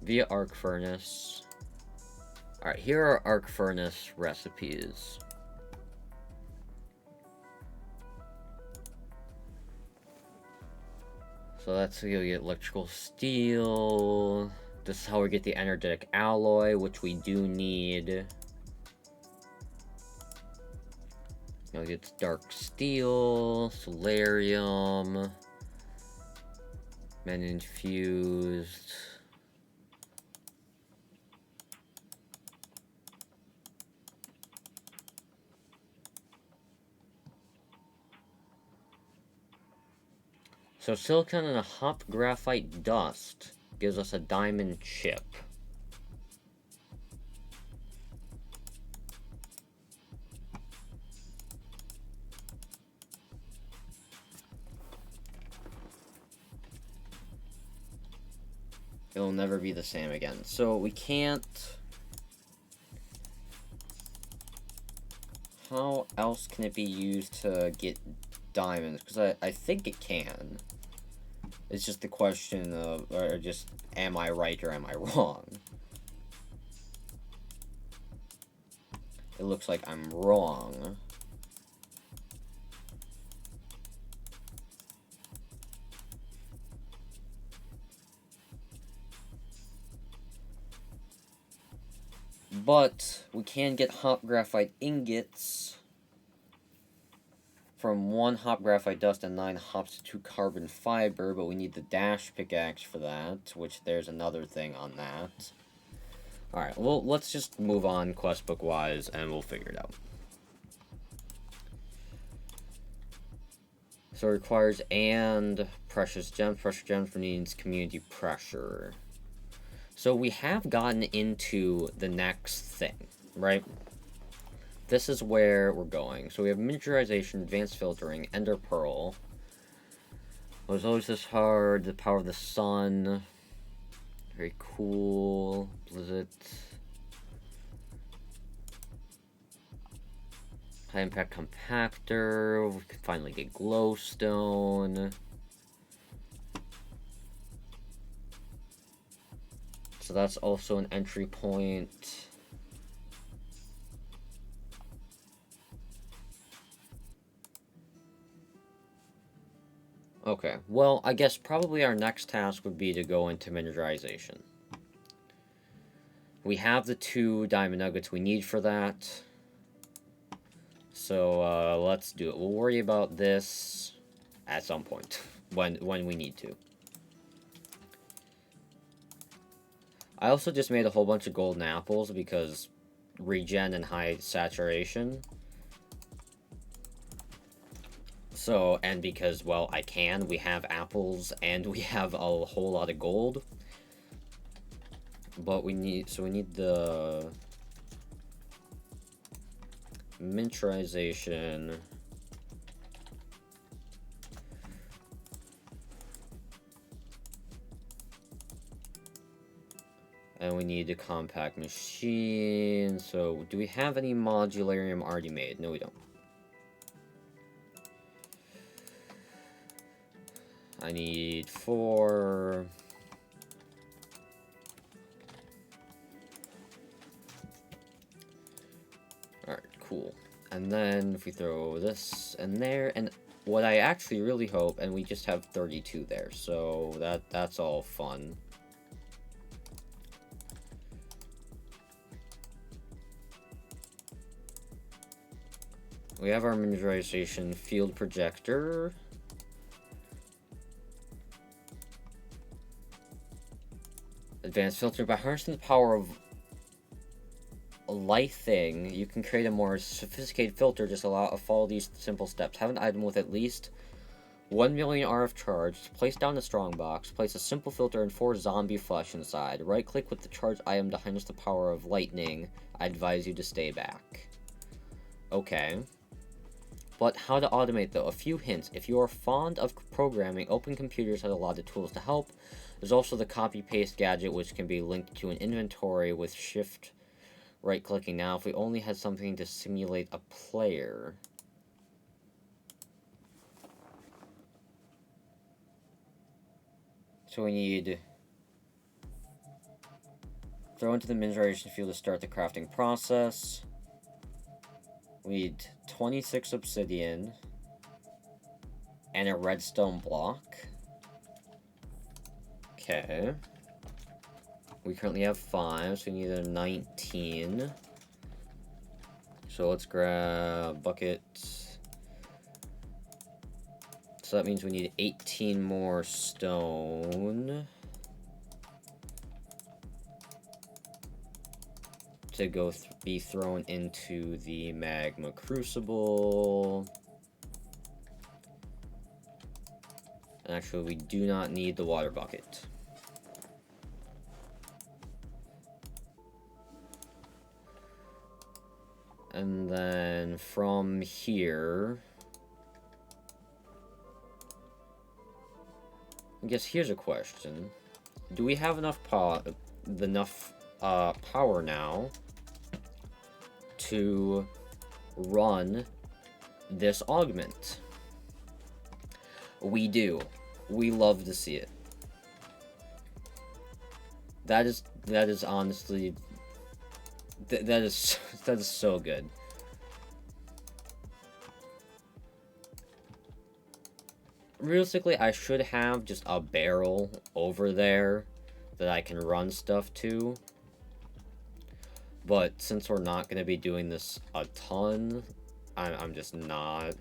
Speaker 1: Via arc furnace. Alright, here are arc furnace recipes. So that's how you get electrical steel. This is how we get the energetic alloy, which we do need. You'll get dark steel, solarium, men infused. So silicon and a hop graphite dust gives us a diamond chip. It'll never be the same again. So we can't... How else can it be used to get diamonds? Because I think it can. It's just the question of, or just, am I right or am I wrong? It looks like I'm wrong. But we can get hop graphite ingots from 1 hop graphite dust and 9 hops to 2 carbon fiber, but we need the dash pickaxe for that, which there's another thing on that. Alright, well, let's just move on questbook-wise, and we'll figure it out. So it requires and precious gems. Precious gems needs community pressure. So we have gotten into the next thing, right? This is where we're going. So we have miniaturization, advanced filtering, ender pearl. It was always this hard, the power of the sun. Very cool. Blizzard. High impact compactor. We can finally get glowstone. So that's also an entry point. Okay, well, I guess probably our next task would be to go into miniaturization. We have the 2 diamond nuggets we need for that. So, let's do it. We'll worry about this at some point, when we need to. I also just made a whole bunch of golden apples because regen and high saturation. So, and because, well, I can, we have apples and we have a whole lot of gold. But we need, so we need the... miniaturization. And we need a compact machine. So, do we have any modularium already made? No, we don't. I need 4. Alright, cool. And then if we throw this in there, and what I actually really hope, and we just have 32 there, so that's all fun. We have our miniaturization field projector. Advanced filter. By harnessing the power of lighting, you can create a more sophisticated filter. Just follow these simple steps. Have an item with at least 1 million RF charge. Place down the strong box. Place a simple filter and 4 zombie flesh inside. Right click with the charged item to harness the power of lightning. I advise you to stay back. Okay. But how to automate, though? A few hints. If you are fond of programming, Open Computers has a lot of tools to help. There's also the copy-paste gadget, which can be linked to an inventory with shift right-clicking. Now, if we only had something to simulate a player. So we need... throw into the miniaturization field to start the crafting process. We need 26 obsidian and a redstone block. Okay. We currently have 5, so we need a 19. So let's grab bucket. So that means we need 18 more stone to be thrown into the magma crucible. Actually, we do not need the water bucket. And then from here, I guess here's a question. Do we have enough power now to run this augment? We do. We love to see it. That is honestly that is so good. Realistically, I should have just a barrel over there that I can run stuff to. But since we're not going to be doing this a ton, I'm just not.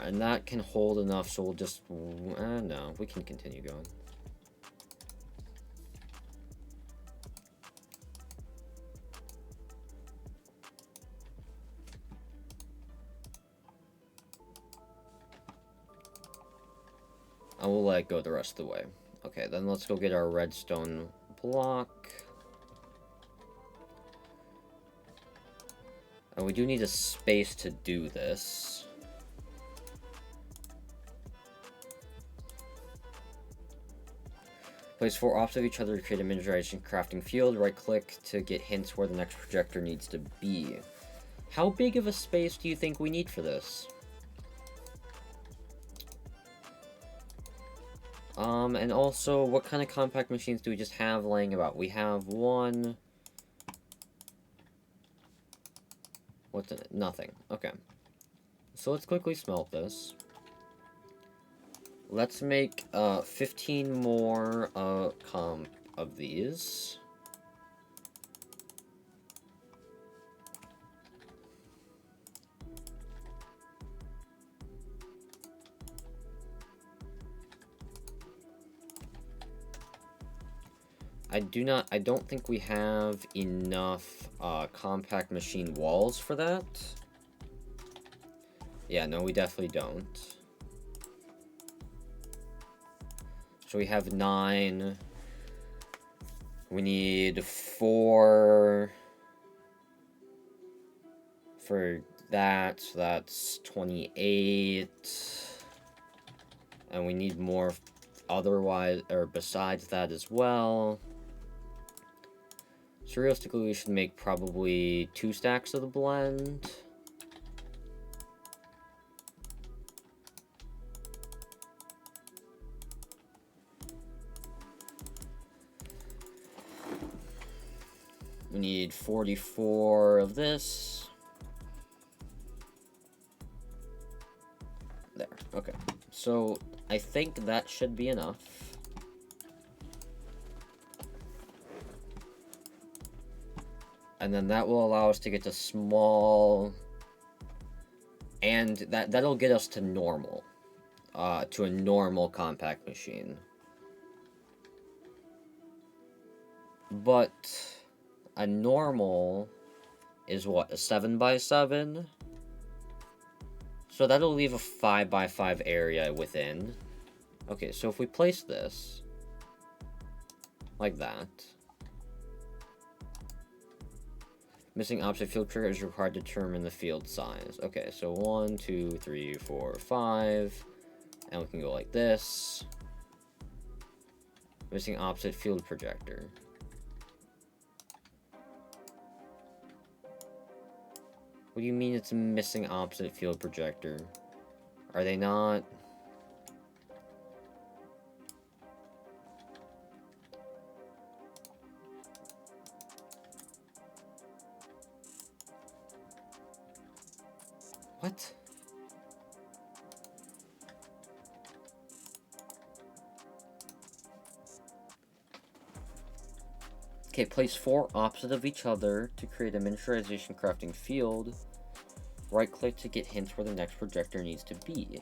Speaker 1: And that can hold enough, so we'll just... no, we can continue going. And we'll let it go the rest of the way. Okay, then let's go get our redstone block. And we do need a space to do this. Place 4 opposite of each other to create a miniaturization crafting field. Right click to get hints where the next projector needs to be. How big of a space do you think we need for this? And also, what kind of compact machines do we just have laying about? We have one... what's in it? Nothing. Okay. So let's quickly smelt this. Let's make 15 more of these. I don't think we have enough compact machine walls for that. Yeah, no, we definitely don't. So we have 9. We need 4 for that, so that's 28. And we need more otherwise, or besides that as well. So realistically, we should make probably 2 stacks of the blend. We need 44 of this. There, okay. So, I think that should be enough. And then that will allow us to get to small... And that'll get us to normal. To a normal compact machine. But... a normal is what, a 7x7? So that'll leave a 5x5 area within. Okay, so if we place this like that, missing opposite field trigger is required to determine the field size. Okay, so 1, 2, 3, 4, 5, and we can go like this. Missing opposite field projector. What do you mean it's a missing opposite field projector? Are they not? What? Okay, place 4 opposite of each other to create a miniaturization crafting field. Right-click to get hints where the next projector needs to be.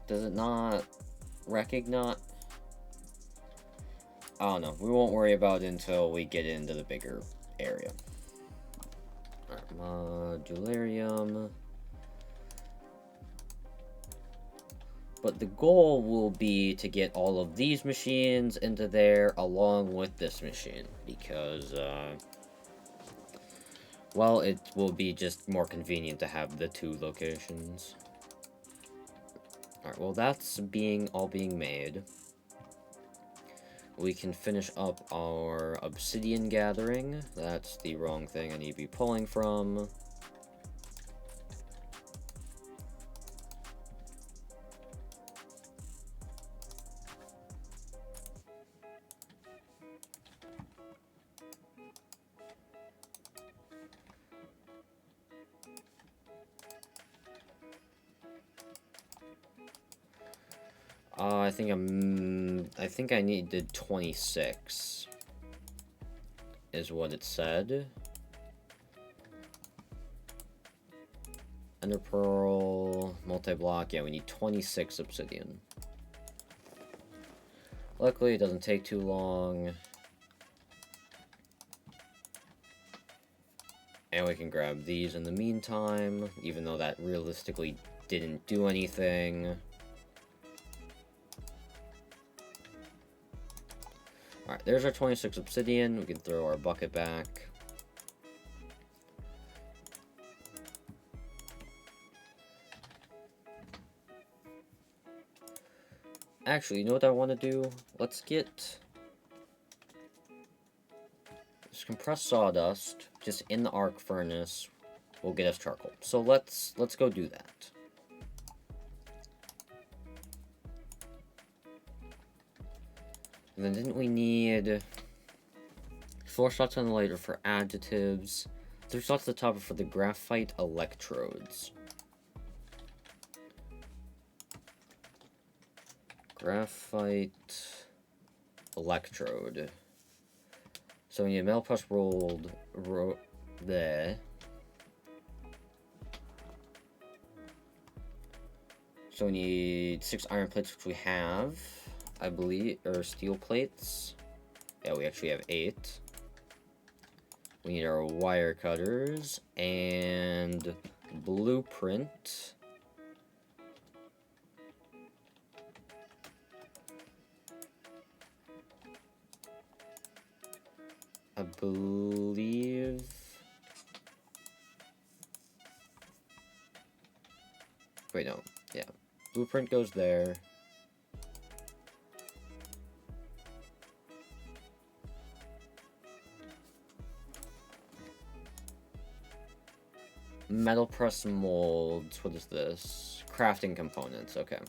Speaker 1: Does it not recognize? I don't know. We won't worry about it until we get into the bigger area. Alright, modularium. But the goal will be to get all of these machines into there along with this machine. Because, well, it will be just more convenient to have the 2 locations. Alright, well, that's all being made. We can finish up our obsidian gathering. That's the wrong thing I need to be pulling from. I think I needed 26, is what it said. Ender Pearl, multi-block, yeah, we need 26 obsidian. Luckily, it doesn't take too long. And we can grab these in the meantime, even though that realistically didn't do anything. Alright, there's our 26 obsidian. We can throw our bucket back. Actually, you know what I want to do? Let's get this compressed sawdust just in the arc furnace will get us charcoal. So let's go do that. And then didn't we need 4 slots on the lighter for additives, 3 slots at the top for the graphite electrodes. Graphite electrode. So we need a metal press rolled there. So we need 6 iron plates, which we have, I believe, or steel plates. Yeah, we actually have 8. We need our wire cutters and blueprint. I believe... Wait, no. Yeah. Blueprint goes there. Metal press molds. What is this? Crafting components. Okay.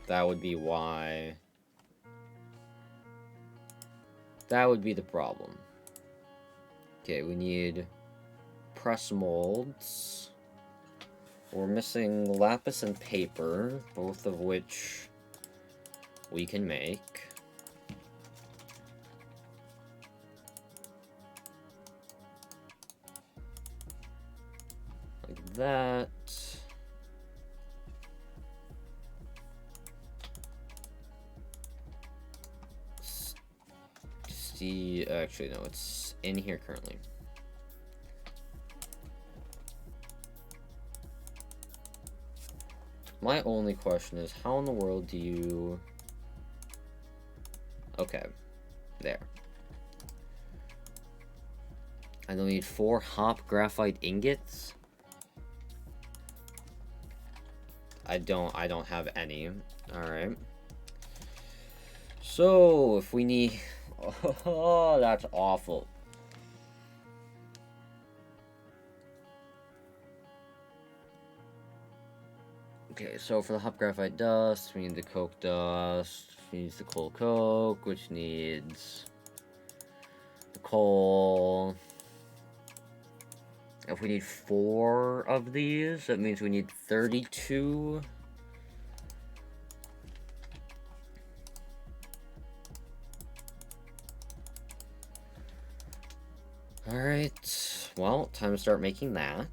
Speaker 1: That would be why. That would be the problem. Okay, we need press molds. We're missing lapis and paper, both of which we can make. Like that. See, actually, no, it's in here currently. My only question is, how in the world do you... Okay, there. I don't need 4 hop graphite ingots. I don't have any. Alright. So, if we need... Oh, that's awful. Okay, so for the hop graphite dust, we need the coke dust, which needs the coal coke, which needs the coal. If we need 4 of these, that means we need 32. Alright, well, time to start making that.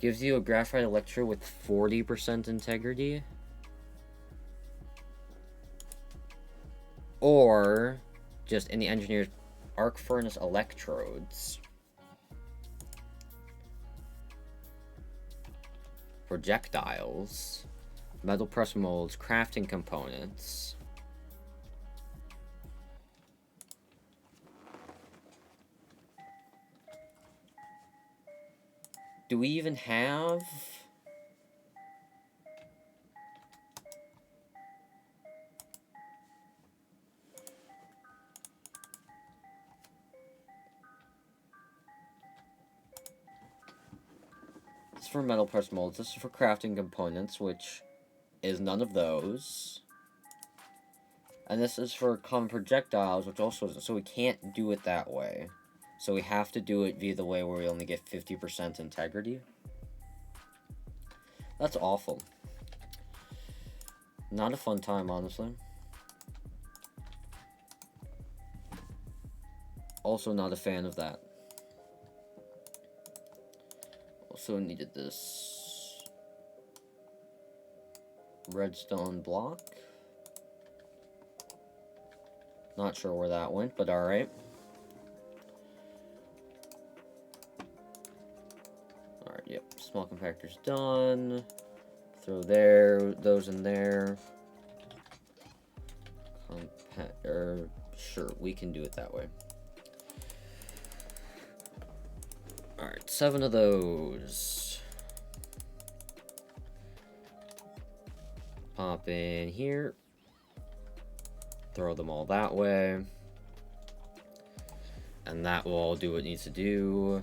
Speaker 1: Gives you a graphite electrode with 40% integrity. Or just in the engineer's arc furnace electrodes. Projectiles. Metal press molds, crafting components. Do we even have... This is for metal press molds. This is for crafting components, which is none of those. And this is for common projectiles, which also isn't. So we can't do it that way. So we have to do it via the way where we only get 50% integrity. That's awful. Not a fun time, honestly. Also not a fan of that. Also needed this redstone block. Not sure where that went, but alright. Alright, yep. Small compactor's done. Throw those in there. Sure, we can do it that way. Alright, 7 of those. Pop in here. Throw them all that way. And that will all do what it needs to do.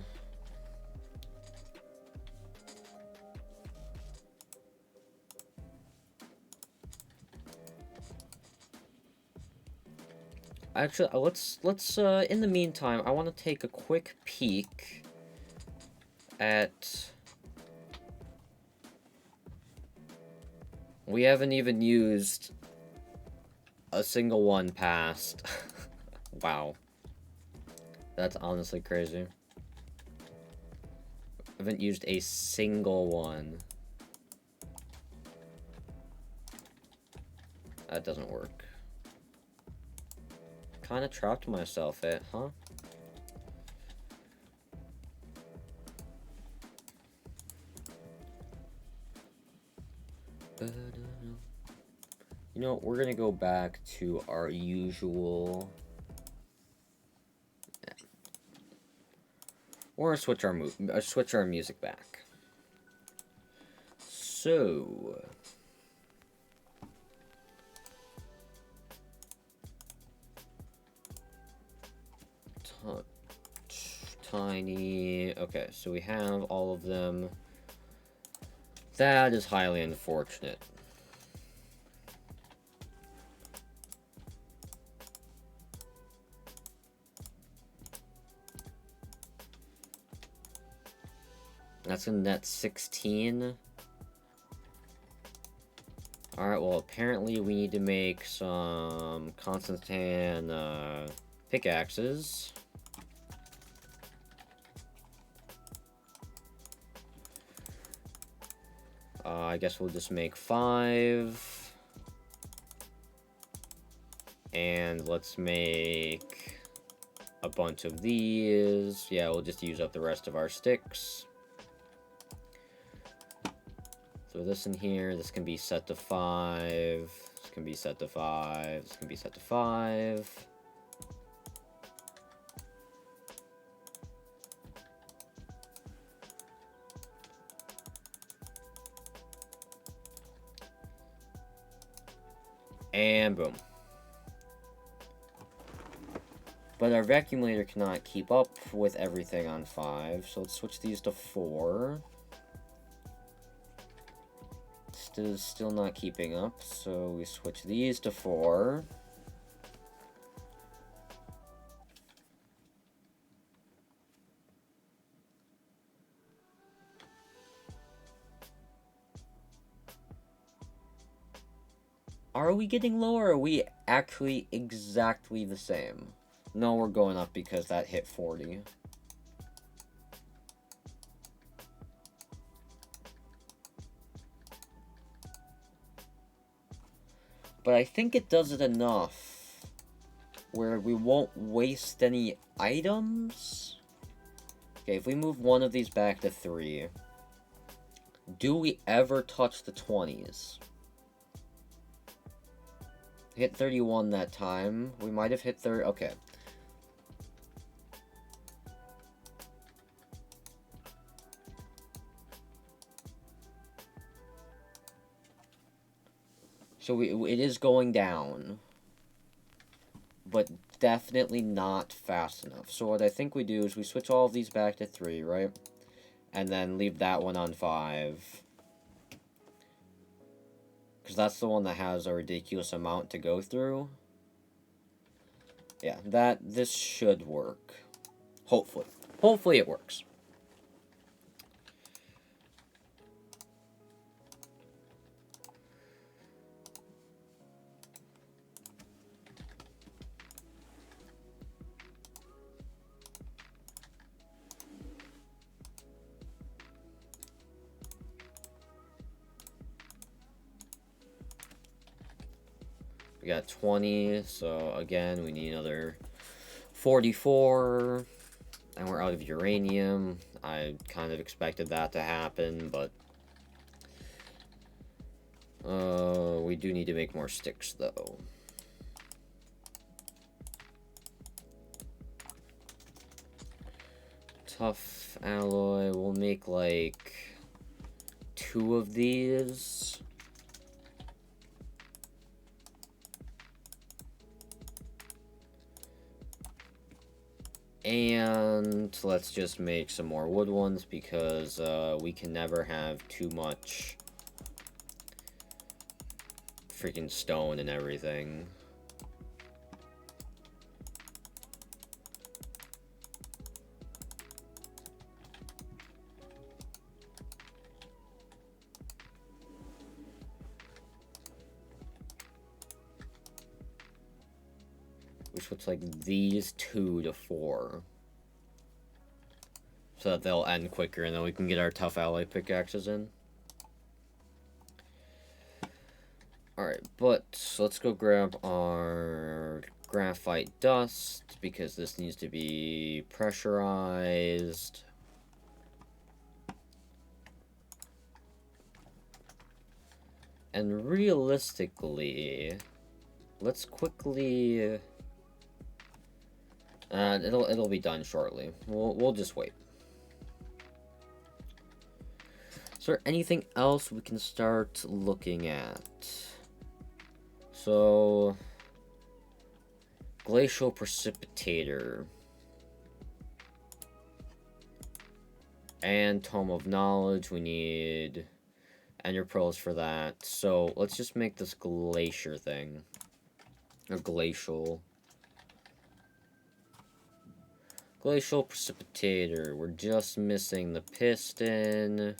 Speaker 1: Actually, let's in the meantime, I want to take a quick peek at... We haven't even used a single one past. Wow. That's honestly crazy. Haven't used a single one. That doesn't work. Kinda trapped myself at, huh? You know, we're gonna go back to our usual. We're gonna switch our music back. So. Tiny. Okay, so we have all of them. That is highly unfortunate. That's gonna net 16. Alright, well, apparently we need to make some Constantine pickaxes. I guess we'll just make 5. And let's make a bunch of these. Yeah, we'll just use up the rest of our sticks. Throw this in here. This can be set to 5. This can be set to 5. This can be set to 5. And boom. But our vacuumlator cannot keep up with everything on 5, so let's switch these to 4. Still not keeping up, so we switch these to 4. Are we getting lower, or are we actually exactly the same? No, we're going up because that hit 40. But I think it does it enough where we won't waste any items. Okay, if we move one of these back to 3, do we ever touch the 20s? Hit 31 that time. We might have hit 30. Okay. So it is going down, but definitely not fast enough. So what I think we do is we switch all of these back to 3, right? And then leave that one on 5. Because that's the one that has a ridiculous amount to go through. Yeah, this should work. Hopefully. Hopefully it works. We got 20, so again, we need another 44, and we're out of uranium. I kind of expected that to happen, but we do need to make more sticks, though. Tough alloy, we'll make, like, 2 of these. And let's just make some more wood ones, because we can never have too much freaking stone and everything. We switch like these 2 to 4. so that they'll end quicker, and then we can get our tough ally pickaxes in. Alright, but let's go grab our graphite dust, because this needs to be pressurized. And realistically, let's quickly... it'll be done shortly. We'll just wait. Is there anything else we can start looking at? So, glacial precipitator and tome of knowledge. We need ender pearls for that. So let's just make this glacier thing, or glacial precipitator. We're just missing the piston.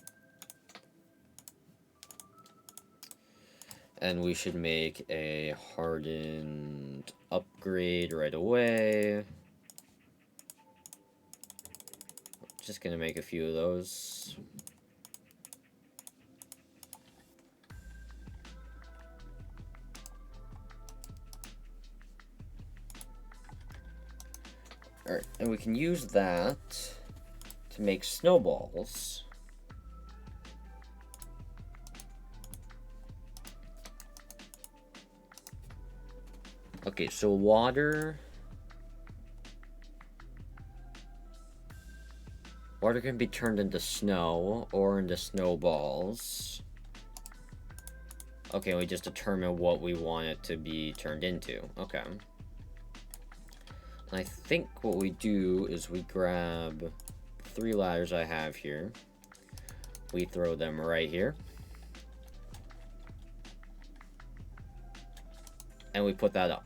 Speaker 1: And we should make a hardened upgrade right away. Just gonna make a few of those. Alright, and we can use that to make snowballs. Okay, so water can be turned into snow or into snowballs. Okay, we just determine what we want it to be turned into. Okay. And I think what we do is we grab 3 ladders I have here. We throw them right here. And we put that up.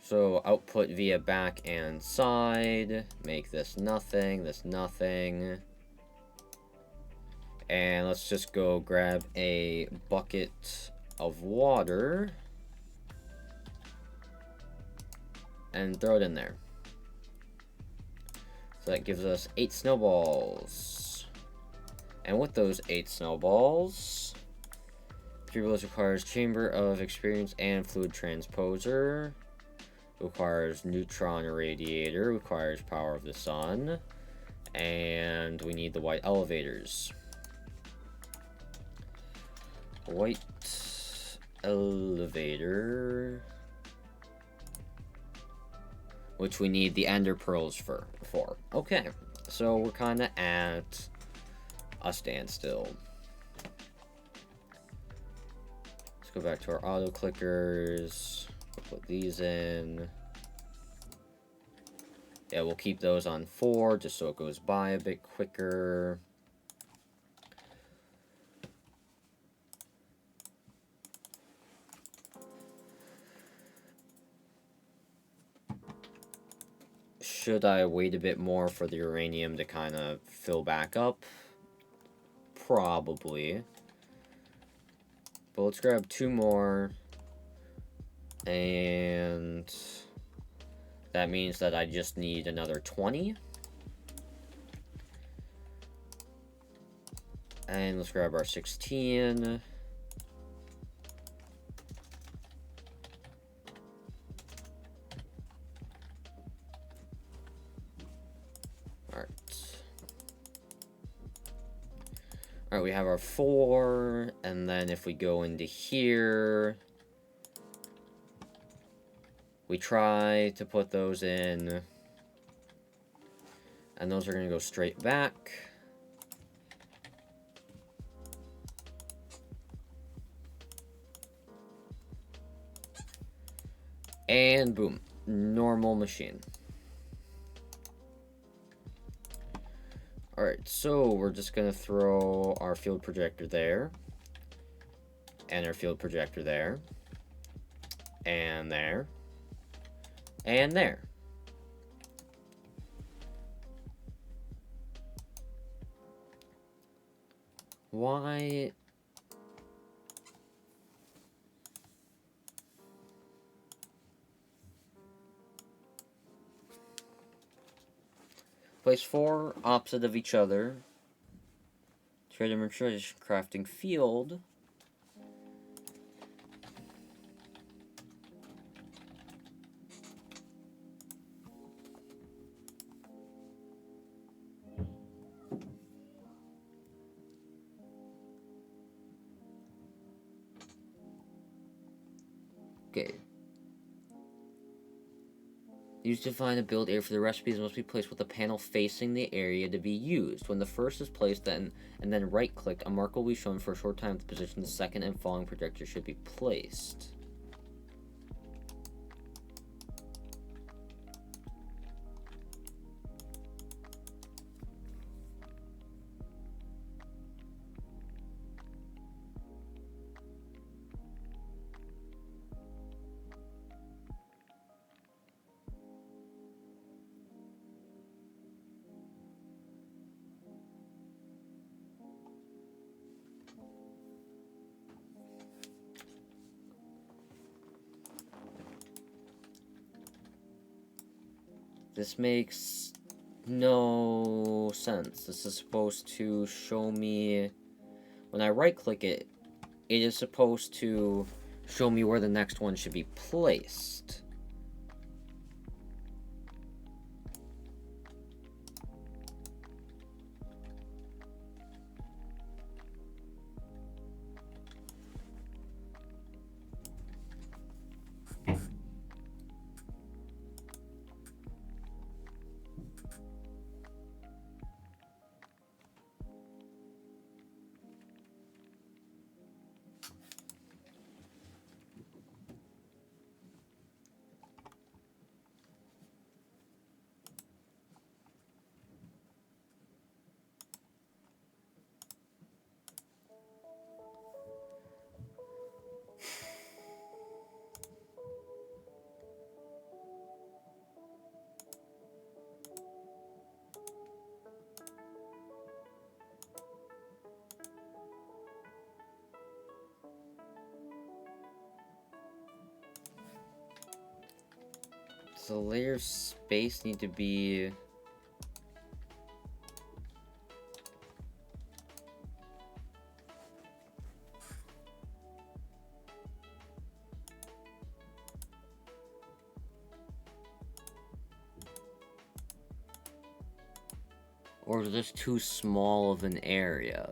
Speaker 1: So output via back and side, make this nothing, this nothing. And let's just go grab a bucket of water and throw it in there. So that gives us 8 snowballs. And with those 8 snowballs, 3 bullets requires chamber of experience and fluid transposer. Requires neutron irradiator, requires power of the sun, and we need the white elevators. White elevator, which we need the ender pearls for. Okay, so we're kind of at a standstill. Let's go back to our auto clickers. Put these in. Yeah, we'll keep those on 4 just so it goes by a bit quicker. Should I wait a bit more for the uranium to kind of fill back up? Probably. But let's grab 2 more. And that means that I just need another 20. And let's grab our 16. Alright. Alright, we have our 4. And then if we go into here, we try to put those in, and those are going to go straight back. And boom, normal machine. Alright, so we're just going to throw our field projector there, and our field projector there, and there. And there. Why? Place 4 opposite of each other. Create a miniaturization crafting field. Okay. Use to find a build area for the recipes must be placed with a panel facing the area to be used. When the first is placed, and then right-click, a mark will be shown for a short time to the position the second and following projector should be placed. This makes no sense. This is supposed to show me, when I right-click it, it is supposed to show me where the next one should be placed. Does the layer space need to be... or is this too small of an area?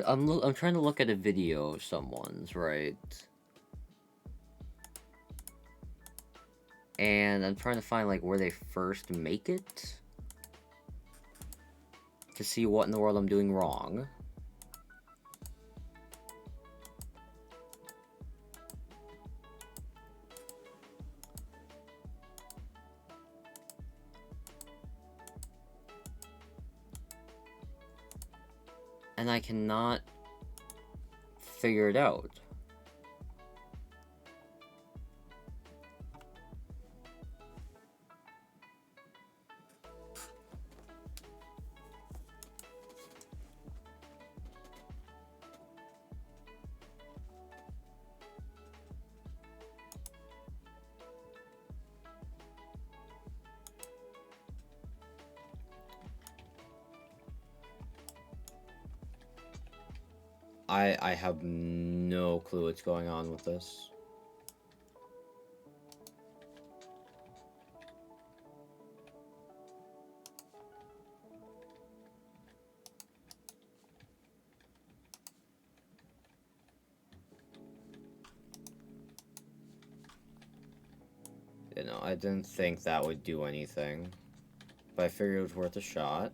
Speaker 1: I'm trying to look at a video of someone's, right? And I'm trying to find, like, where they first make it. To see what in the world I'm doing wrong. And I cannot figure it out. I have no clue what's going on with this. You know, I didn't think that would do anything, but I figured it was worth a shot.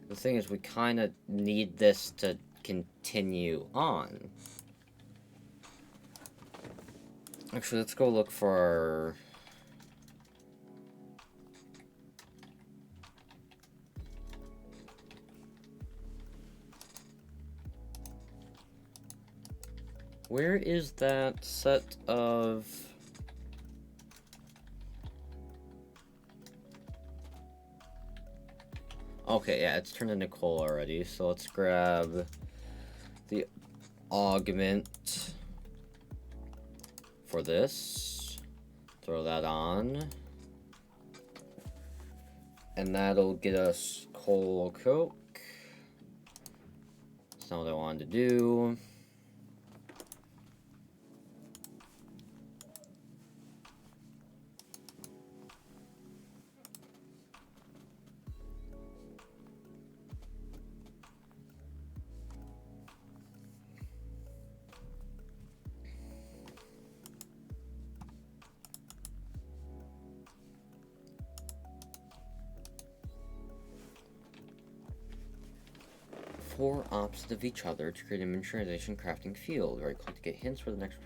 Speaker 1: The thing is, we kind of need this to continue on. Actually, let's go look for our... Where is that set of... Okay, yeah, it's turned into coal already, so let's grab the augment for this. Throw that on. And that'll get us coal coke. That's not what I wanted to do. Four opposite of each other to create a miniaturization crafting field. Right click to get hints for the next.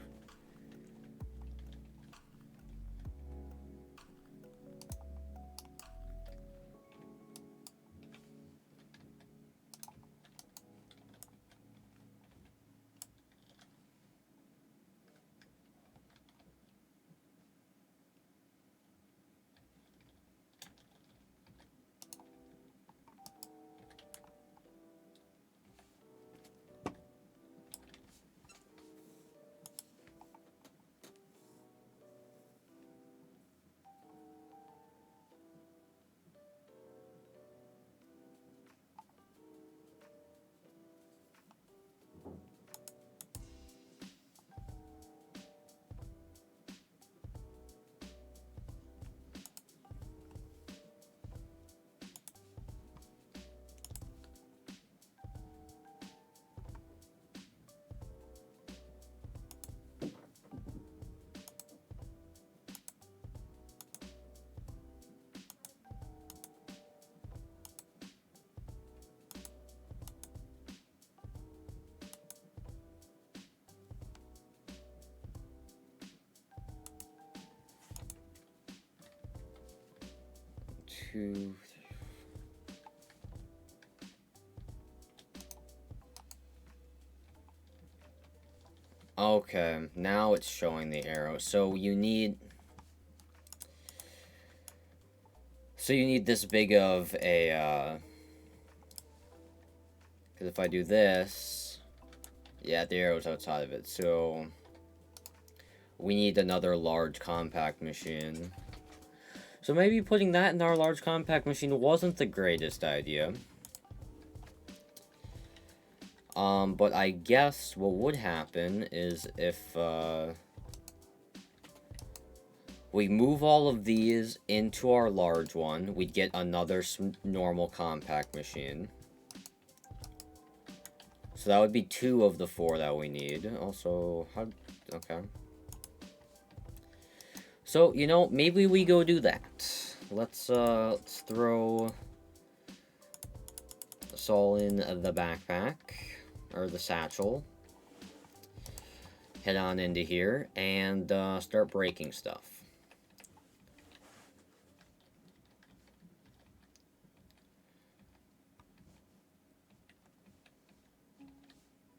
Speaker 1: Two. Okay, now it's showing the arrow. So you need this big of a, because if I do this, yeah, the arrow's outside of it, so we need another large compact machine. So maybe putting that in our large compact machine wasn't the greatest idea. But I guess what would happen is if, we move all of these into our large one, we'd get another normal compact machine. So that would be 2 of the 4 that we need. Also, okay. So, you know, maybe we go do that. Let's throw this all in the backpack, or the satchel. Head on into here, and start breaking stuff.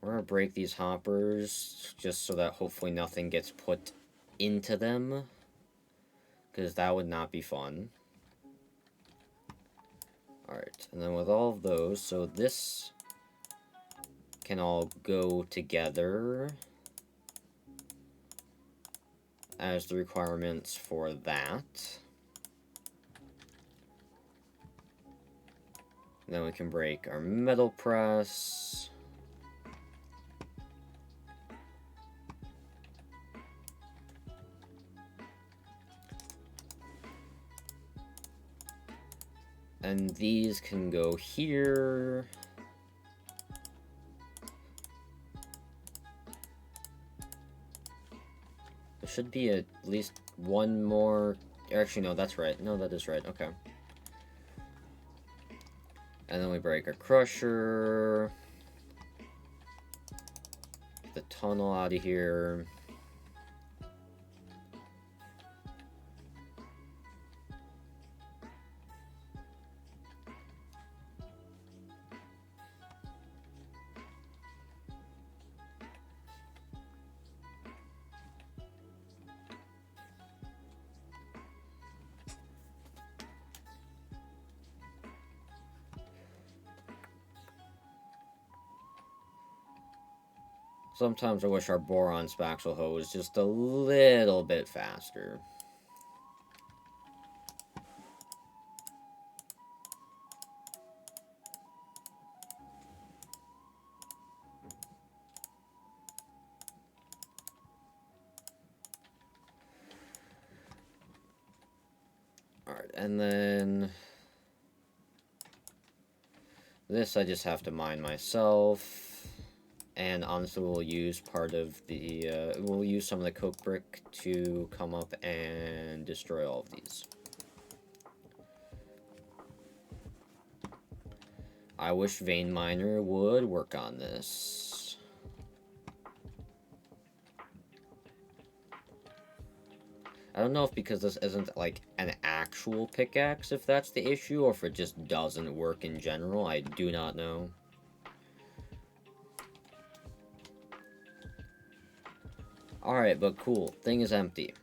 Speaker 1: We're gonna break these hoppers, just so that hopefully nothing gets put into them, because that would not be fun. Alright, and then with all of those, so this can all go together as the requirements for that. And then we can break our metal press. And these can go here. There should be at least one more. Actually, no, that's right. No, that is right. Okay. And then we break a crusher. The tunnel out of here. Sometimes I wish our boron spaxel hoe was just a little bit faster. Alright, and then this I just have to mine myself. And honestly, we'll use part of the, we'll use some of the coke brick to come up and destroy all of these. I wish Vein Miner would work on this. I don't know if because this isn't, like, an actual pickaxe, if that's the issue, or if it just doesn't work in general. I do not know. Alright, but cool. Thing is empty.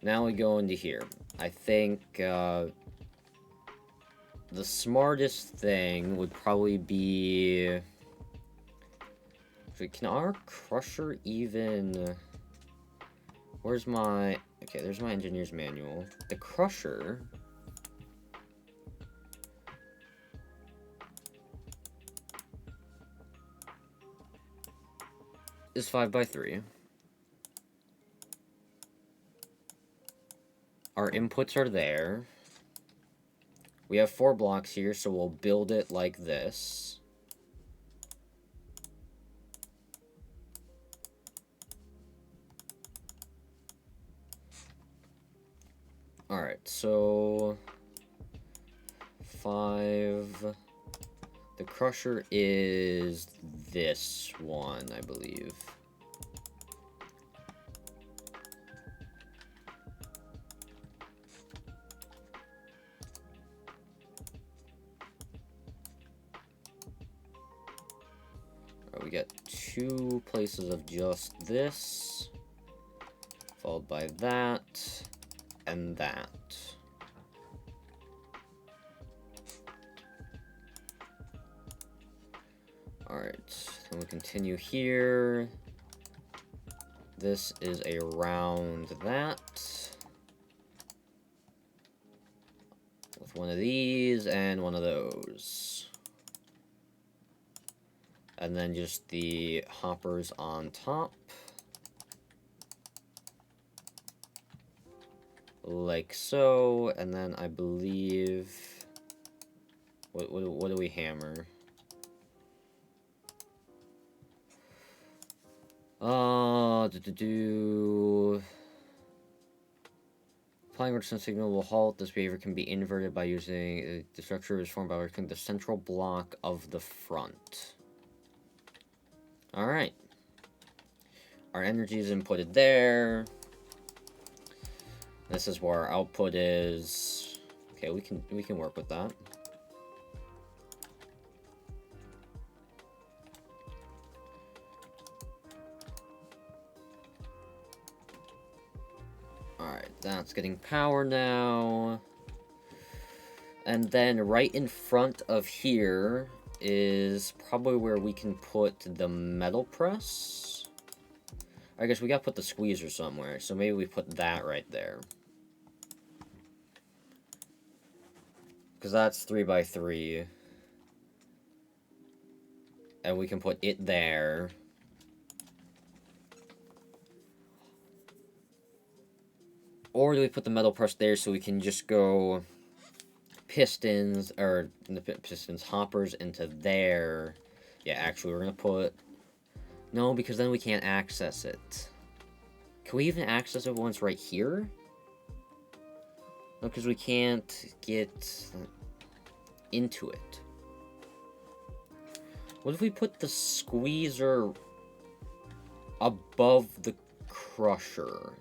Speaker 1: Now we go into here. I think, the smartest thing would probably be... Can our crusher even... Where's my... Okay, there's my engineer's manual. The crusher... is 5x3. Our inputs are there. We have 4 blocks here, so we'll build it like this. Alright, so... 5... The crusher is this one, I believe. Alright, we got 2 places of just this, followed by that, and that. Alright, then we continue here. This is around that. With one of these and one of those. And then just the hoppers on top. Like so, and then I believe... What do we hammer? Applying redstone signal will halt. This behavior can be inverted by using the structure is formed by working the central block of the front. Alright. Our energy is inputted there. This is where our output is. Okay, we can work with that. Alright, that's getting power now. And then right in front of here is probably where we can put the metal press. I guess we gotta put the squeezer somewhere, so maybe we put that right there. Because that's 3x3. And we can put it there. Or do we put the metal press there so we can just go pistons, or the pistons, hoppers into there? Yeah, actually, we're gonna put... No, because then we can't access it. Can we even access it once right here? No, because we can't get into it. What if we put the squeezer above the crusher?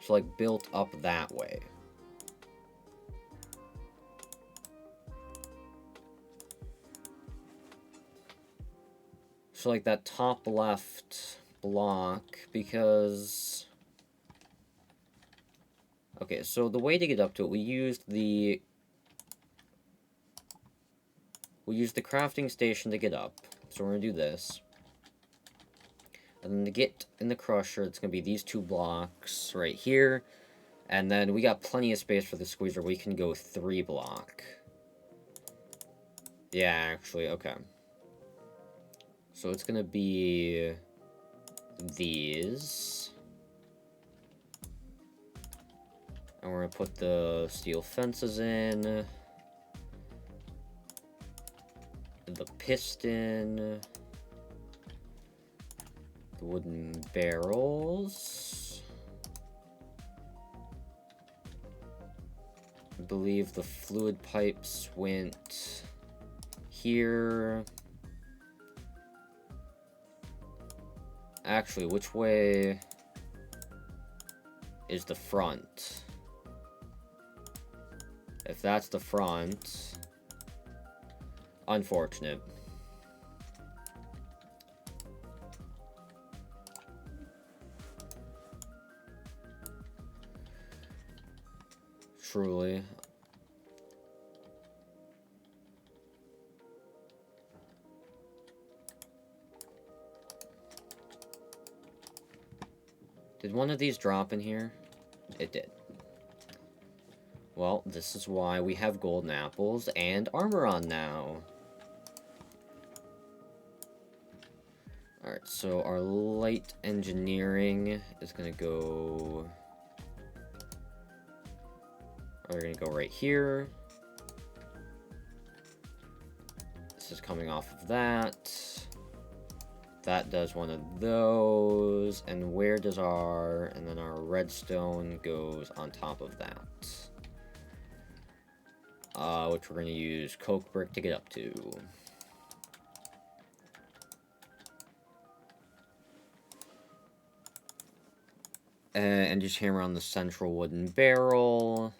Speaker 1: So, like, built up that way. So, like, that top left block, because... Okay, so the way to get up to it, we used the crafting station to get up. So we're gonna do this. And then to get in the crusher, it's going to be these 2 blocks right here. And then we got plenty of space for the squeezer. We can go 3 block. Yeah, actually, okay. So it's going to be these. And we're going to put the steel fences in. The piston. The wooden barrels. I believe the fluid pipes went here. Actually, which way is the front? If that's the front, unfortunate. Truly. Did one of these drop in here? It did. Well, this is why we have golden apples and armor on now. Alright, so our light engineering is gonna go... We're gonna go right here. This is coming off of that. That does one of those. And where does our... And then our redstone goes on top of that. Which we're gonna use coke brick to get up to. And just hammer on the central wooden barrel.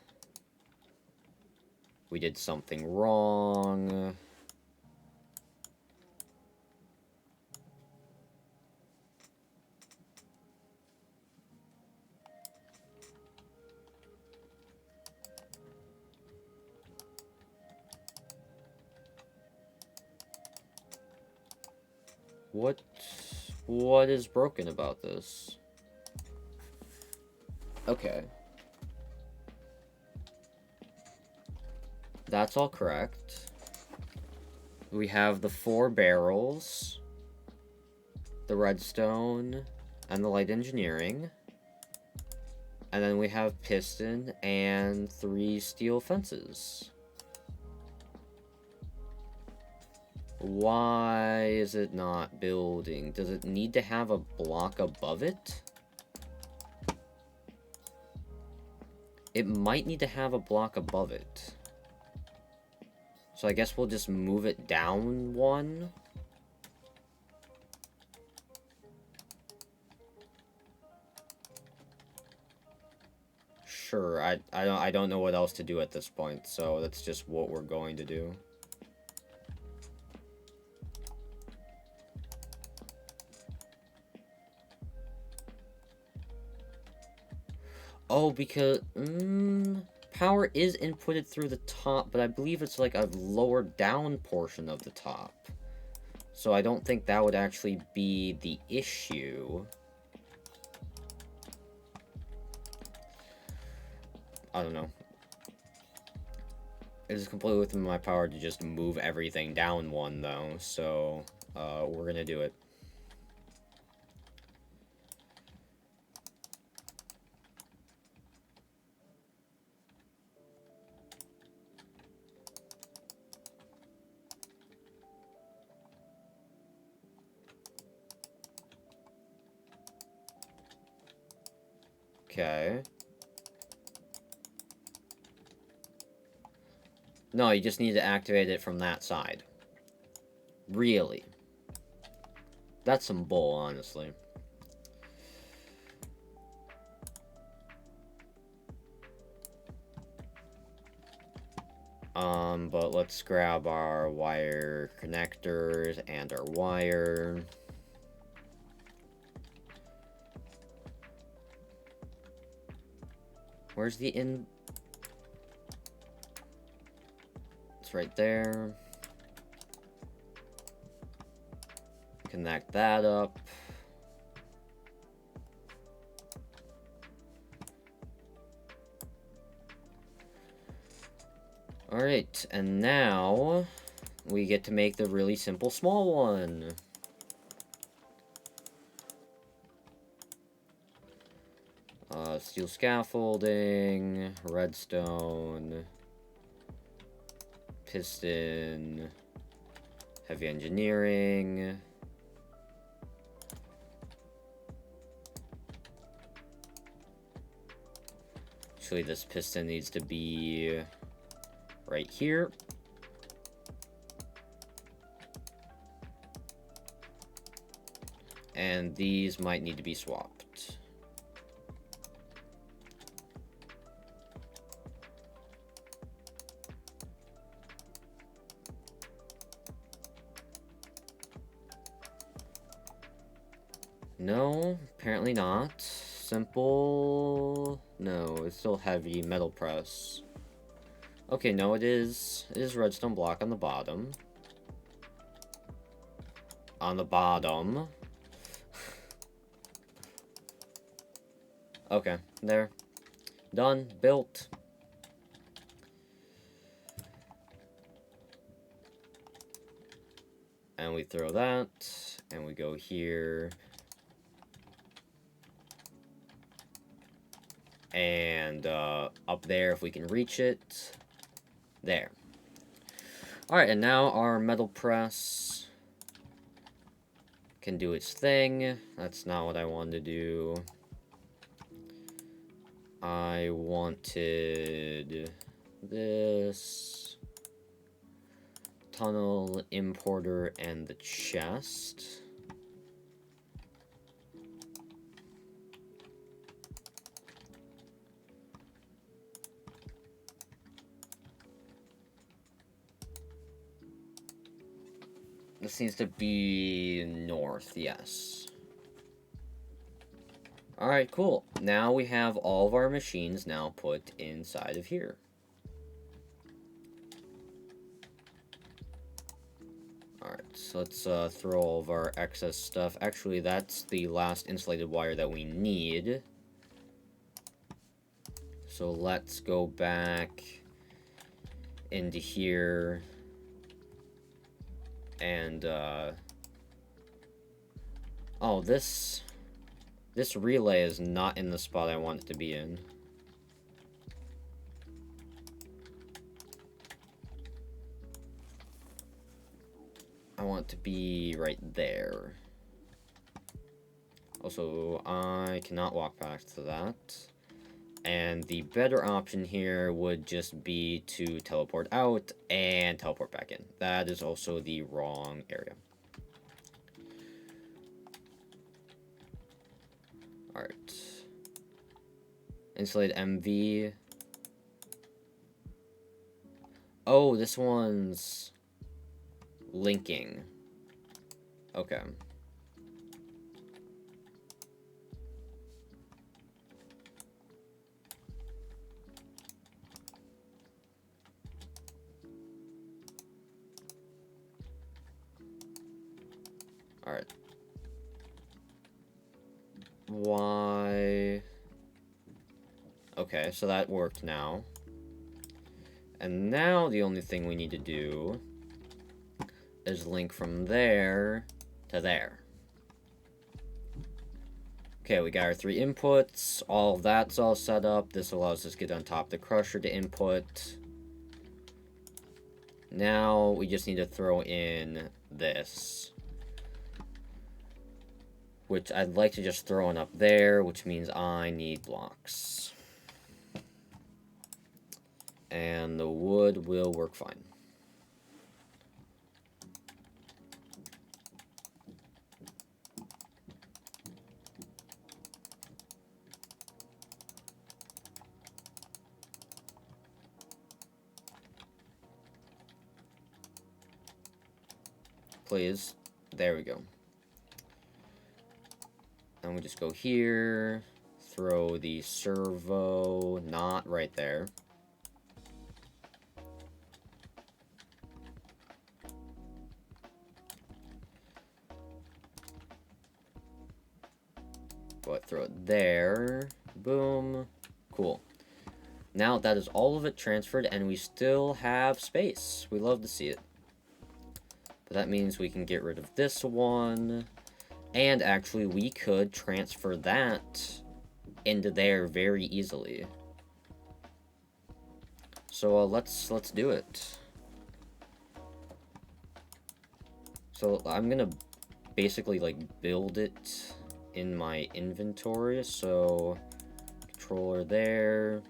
Speaker 1: We did something wrong. What is broken about this? Okay. That's all correct. We have the 4 barrels, the redstone, and the light engineering. And then we have piston and 3 steel fences. Why is it not building? Does it need to have a block above it? It might need to have a block above it. So I guess we'll just move it down 1. Sure, I don't know what else to do at this point, so that's just what we're going to do. Oh, because... power is inputted through the top, but I believe it's like a lower down portion of the top. So I don't think that would actually be the issue. I don't know. It is completely within my power to just move everything down 1, though, so we're gonna do it. Okay. No, you just need to activate it from that side. Really. That's some bull, honestly. But let's grab our wire connectors and our wire. Where's the in? It's right there. Connect that up. Alright, and now we get to make the really simple small one. Steel scaffolding, redstone, piston, heavy engineering. Actually, this piston needs to be right here. And these might need to be swapped. No, apparently not. Simple... No, it's still heavy metal press. Okay, no, it is. It is redstone block on the bottom. On the bottom. Okay, there. Done. Built. And we throw that. And we go here. And up there if we can reach it. There. Alright, and now our metal press can do its thing. That's not what I wanted to do. I wanted this tunnel, importer, and the chest. This needs to be north, yes. Alright, cool. Now we have all of our machines now put inside of here. Alright, so let's throw all of our excess stuff. Actually, that's the last insulated wire that we need. So let's go back into here. And, oh, this relay is not in the spot I want it to be in. I want it to be right there. Also, I cannot walk back to that. And the better option here would just be to teleport out and teleport back in. That is also the wrong area. Alright. Insulate MV. Oh, this one's linking. Okay. Alright. Why? Okay, so that worked now. And now the only thing we need to do is link from there to there. Okay, we got our 3 inputs. All of that's all set up. This allows us to get on top of the crusher to input. Now we just need to throw in this, which I'd like to just throw in up there, which means I need blocks. And the wood will work fine. Please. There we go. And we just go here, throw the servo, not right there. But throw it there. Boom. Cool. Now that is all of it transferred, and we still have space. We love to see it. But that means we can get rid of this one. And actually, we could transfer that into there very easily. So let's do it. So I'm gonna basically like build it in my inventory. So controller there,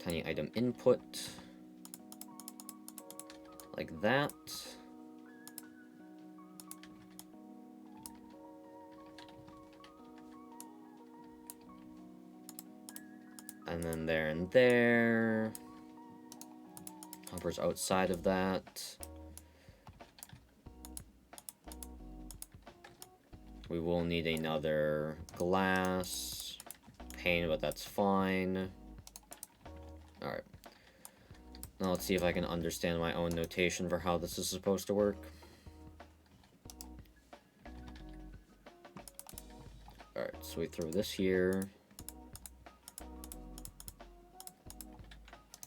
Speaker 1: tiny item input, like that. And then there and there. Hopper's outside of that. We will need another glass pane, but that's fine. Alright. Now let's see if I can understand my own notation for how this is supposed to work. Alright, so we throw this here.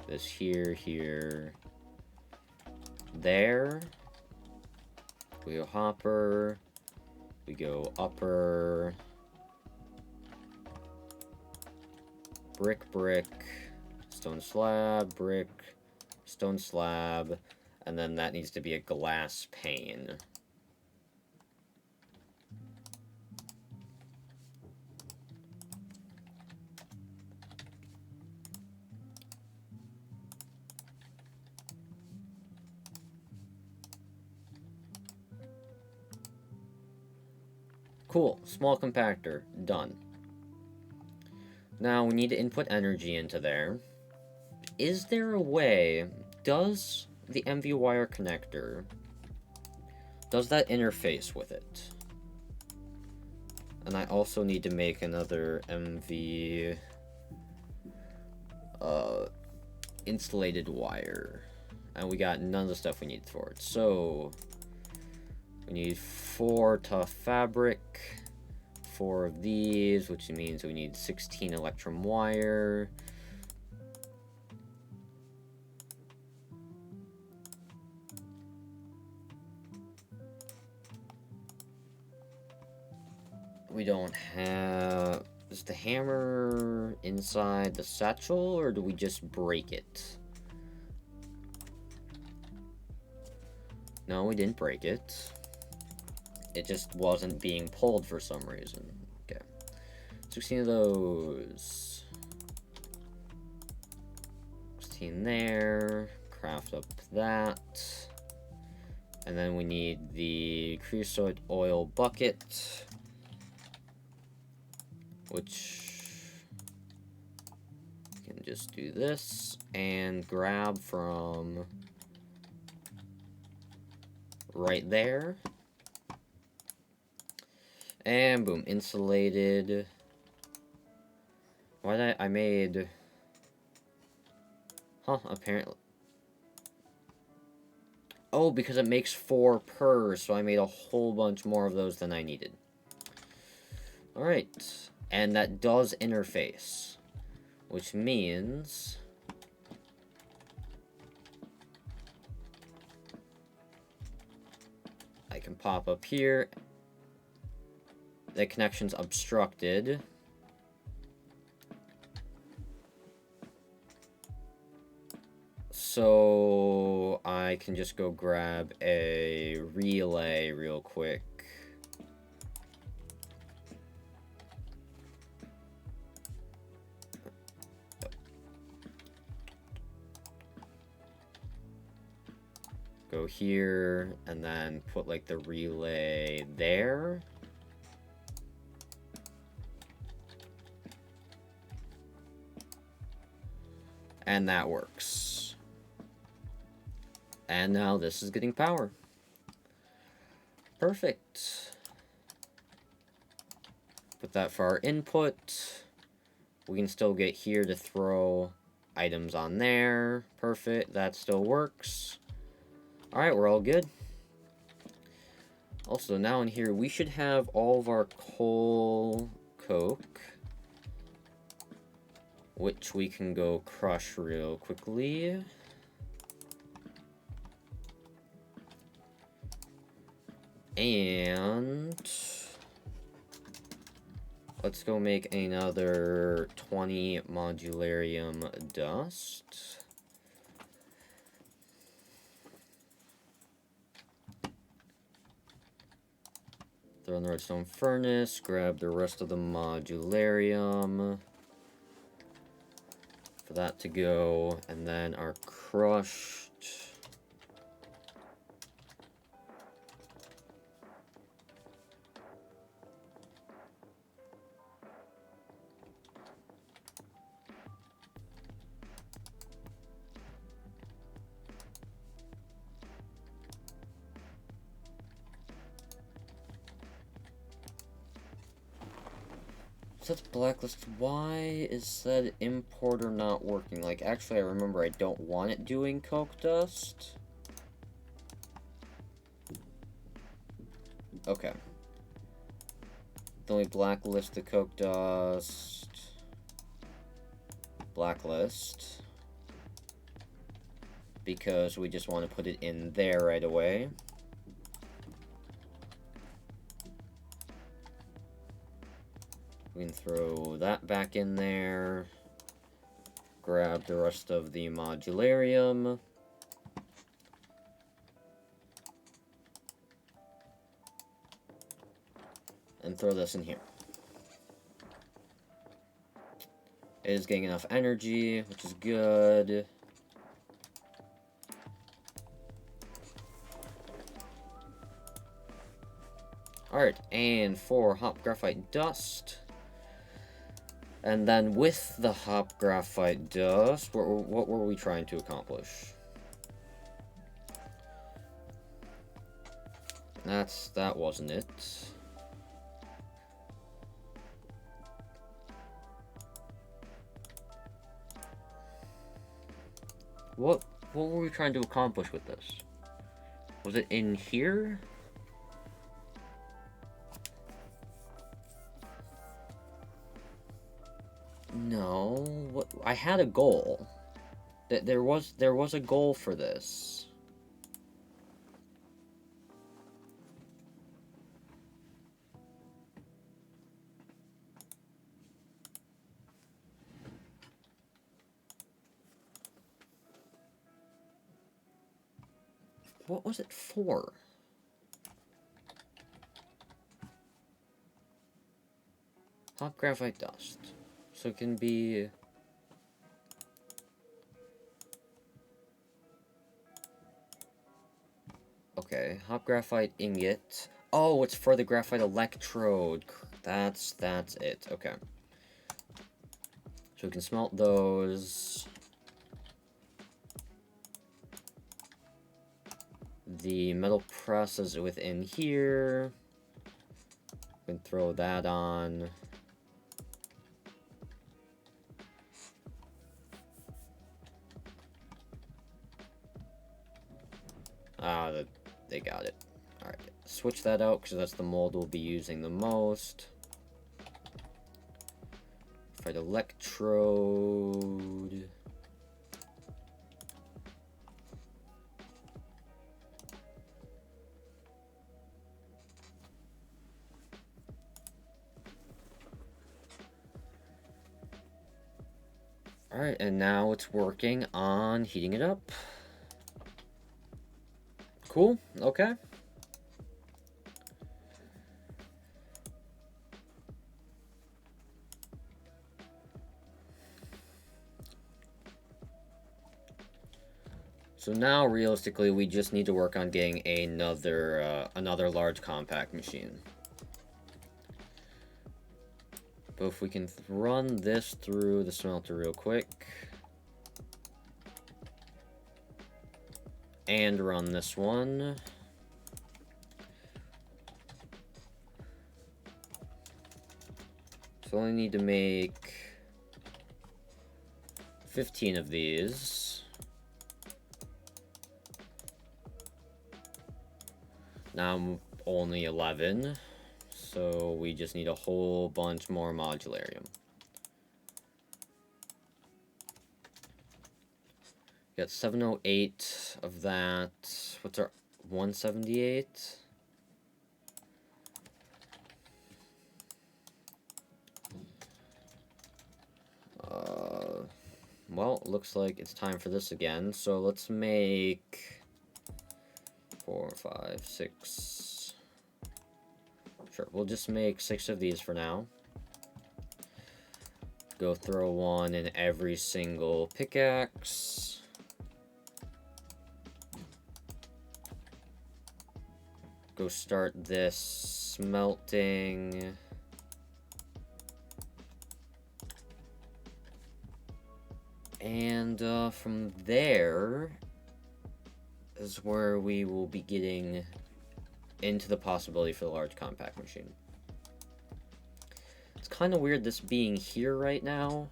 Speaker 1: This here, here, there. We go hopper. We go upper. Brick, brick. Stone slab, brick, stone slab. And then that needs to be a glass pane. Cool. Small compactor. Done. Now we need to input energy into there. Is there a way... Does the MV wire connector... Does that interface with it? And I also need to make another MV... insulated wire. And we got none of the stuff we need for it. So... We need 4 tough fabric, 4 of these, which means we need 16 electrum wire. We don't have... Is the hammer inside the satchel, or do we just break it? No, we didn't break it. It just wasn't being pulled for some reason. Okay. 16 of those. 16 there. Craft up that. And then we need the creosote oil bucket. Which... we can just do this. And grab from... right there. And boom, insulated. Why did I made... Huh, apparently. Oh, because it makes 4 per, so I made a whole bunch more of those than I needed. Alright, and that does interface. Which means... I can pop up here. The connection's obstructed. So I can just go grab a relay real quick. Go here and then put like the relay there. And that works. And now this is getting power. Perfect. Put that for our input. We can still get here to throw items on there. Perfect. That still works. Alright, we're all good. Also, now in here, we should have all of our coal, coke. which we can go crush real quickly. And let's go make another 20 modularium dust. Throw in the redstone furnace, grab the rest of the modularium for that to go, and then our crushed. That's blacklist. Why is said importer not working? Like, actually, I remember I don't want it doing coke dust. Okay. Then we blacklist the coke dust. Blacklist. Because we just want to put it in there right away. We can throw that back in there. Grab the rest of the modularium. And throw this in here. It is getting enough energy, which is good. Alright, and for hop graphite dust. And then with the hop graphite dust, what were we trying to accomplish? That wasn't it. What were we trying to accomplish with this? Was it in here? No, what I had a goal. There was a goal for this. What was it for? Hop graphite dust. So it can be... Okay, hop graphite ingot. Oh, it's for the graphite electrode. That's it. Okay. So we can smelt those. The metal press is within here. We can throw that on. They got it. Alright, switch that out because that's the mold we'll be using the most. Fight electrode. Alright, and now it's working on heating it up. Cool, okay. So now, realistically, we just need to work on getting another large compact machine. But if we can run this through the smelter real quick. And run this one. So I only need to make 15 of these. Now I'm only 11. So we just need a whole bunch more modularium. Got 708 of that. What's our 178? Well, looks like it's time for this again. So let's make 4, 5, 6. Sure, we'll just make 6 of these for now. Go throw one in every single pickaxe. Go start this smelting. And from there is where we will be getting into the possibility for the large compact machine. It's kind of weird this being here right now.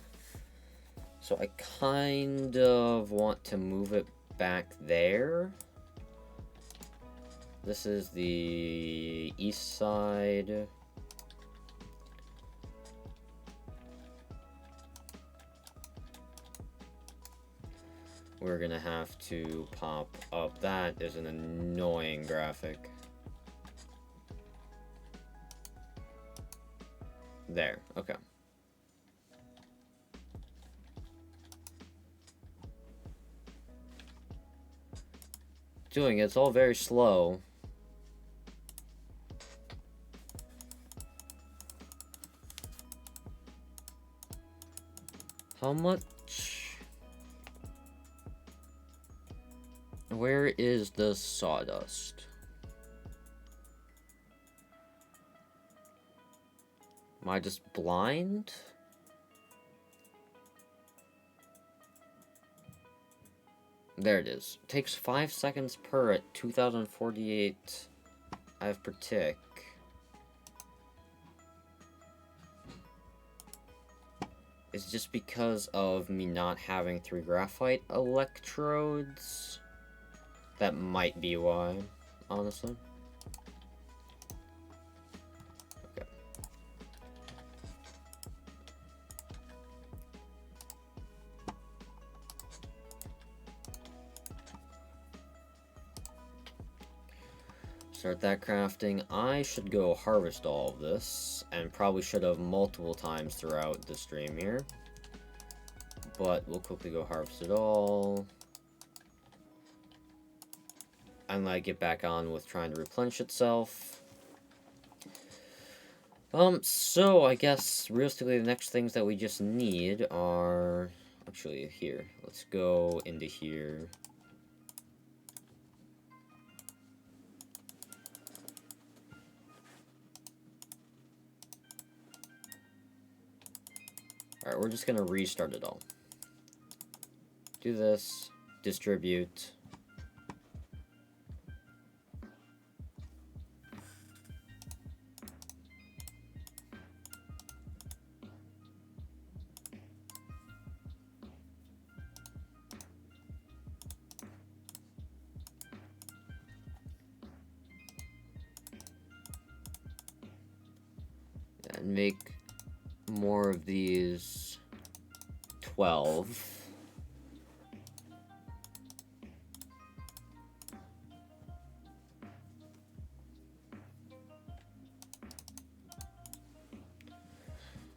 Speaker 1: So I kind of want to move it back there. This is the east side. We're gonna have to pop up. That is an annoying graphic. There, okay. Doing it, it's all very slow. How much? Where is the sawdust? Am I just blind? There it is. Takes 5 seconds per at 2048 IF per tick. It's just because of me not having 3 graphite electrodes. That might be why, honestly. Okay. Start that crafting. I should go harvest all of this, and probably should have multiple times throughout the stream here. But we'll quickly go harvest it all. And let it get back on with trying to replenish itself. So I guess realistically the next things that we just need are actually here. Let's go into here. Alright, we're just gonna restart it all. Do this, distribute. And make more of these 12.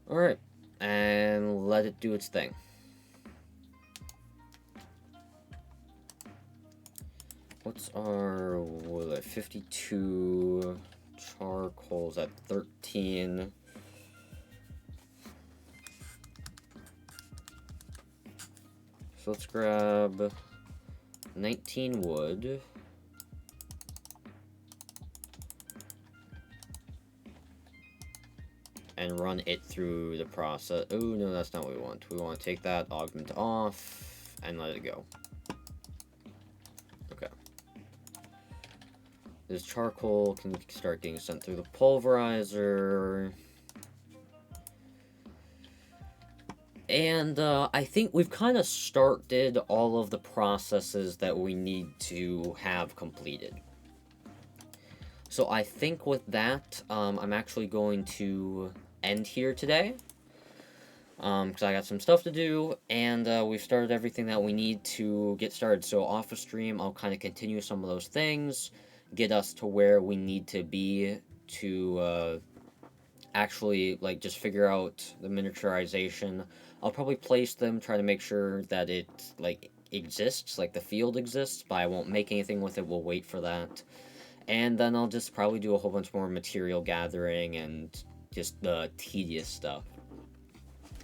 Speaker 1: Alright, and let it do its thing. What's our wood? 52 charcoal's at 13. So let's grab 19 wood. And run it through the process. Oh, no, that's not what we want. We want to take that augment off and let it go. Okay. This charcoal can start getting sent through the pulverizer. And I think we've kind of started all of the processes that we need to have completed. So I think with that, I'm actually going to end here today. because I got some stuff to do, and we've started everything that we need to get started. So off of stream, I'll kind of continue some of those things, get us to where we need to be to actually like just figure out the miniaturization. I'll probably place them, try to make sure that it like exists, like the field exists, but I won't make anything with it. We'll wait for that. And then I'll just probably do a whole bunch more material gathering and just the tedious stuff.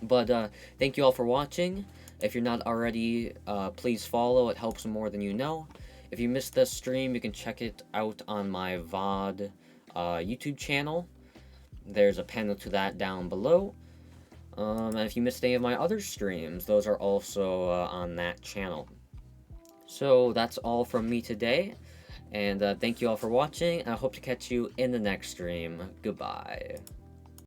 Speaker 1: But thank you all for watching. If you're not already, please follow. It helps more than you know. If you missed this stream, you can check it out on my VOD YouTube channel. There's a panel to that down below. And if you missed any of my other streams, those are also on that channel. So that's all from me today. And thank you all for watching. I hope to catch you in the next stream. Goodbye.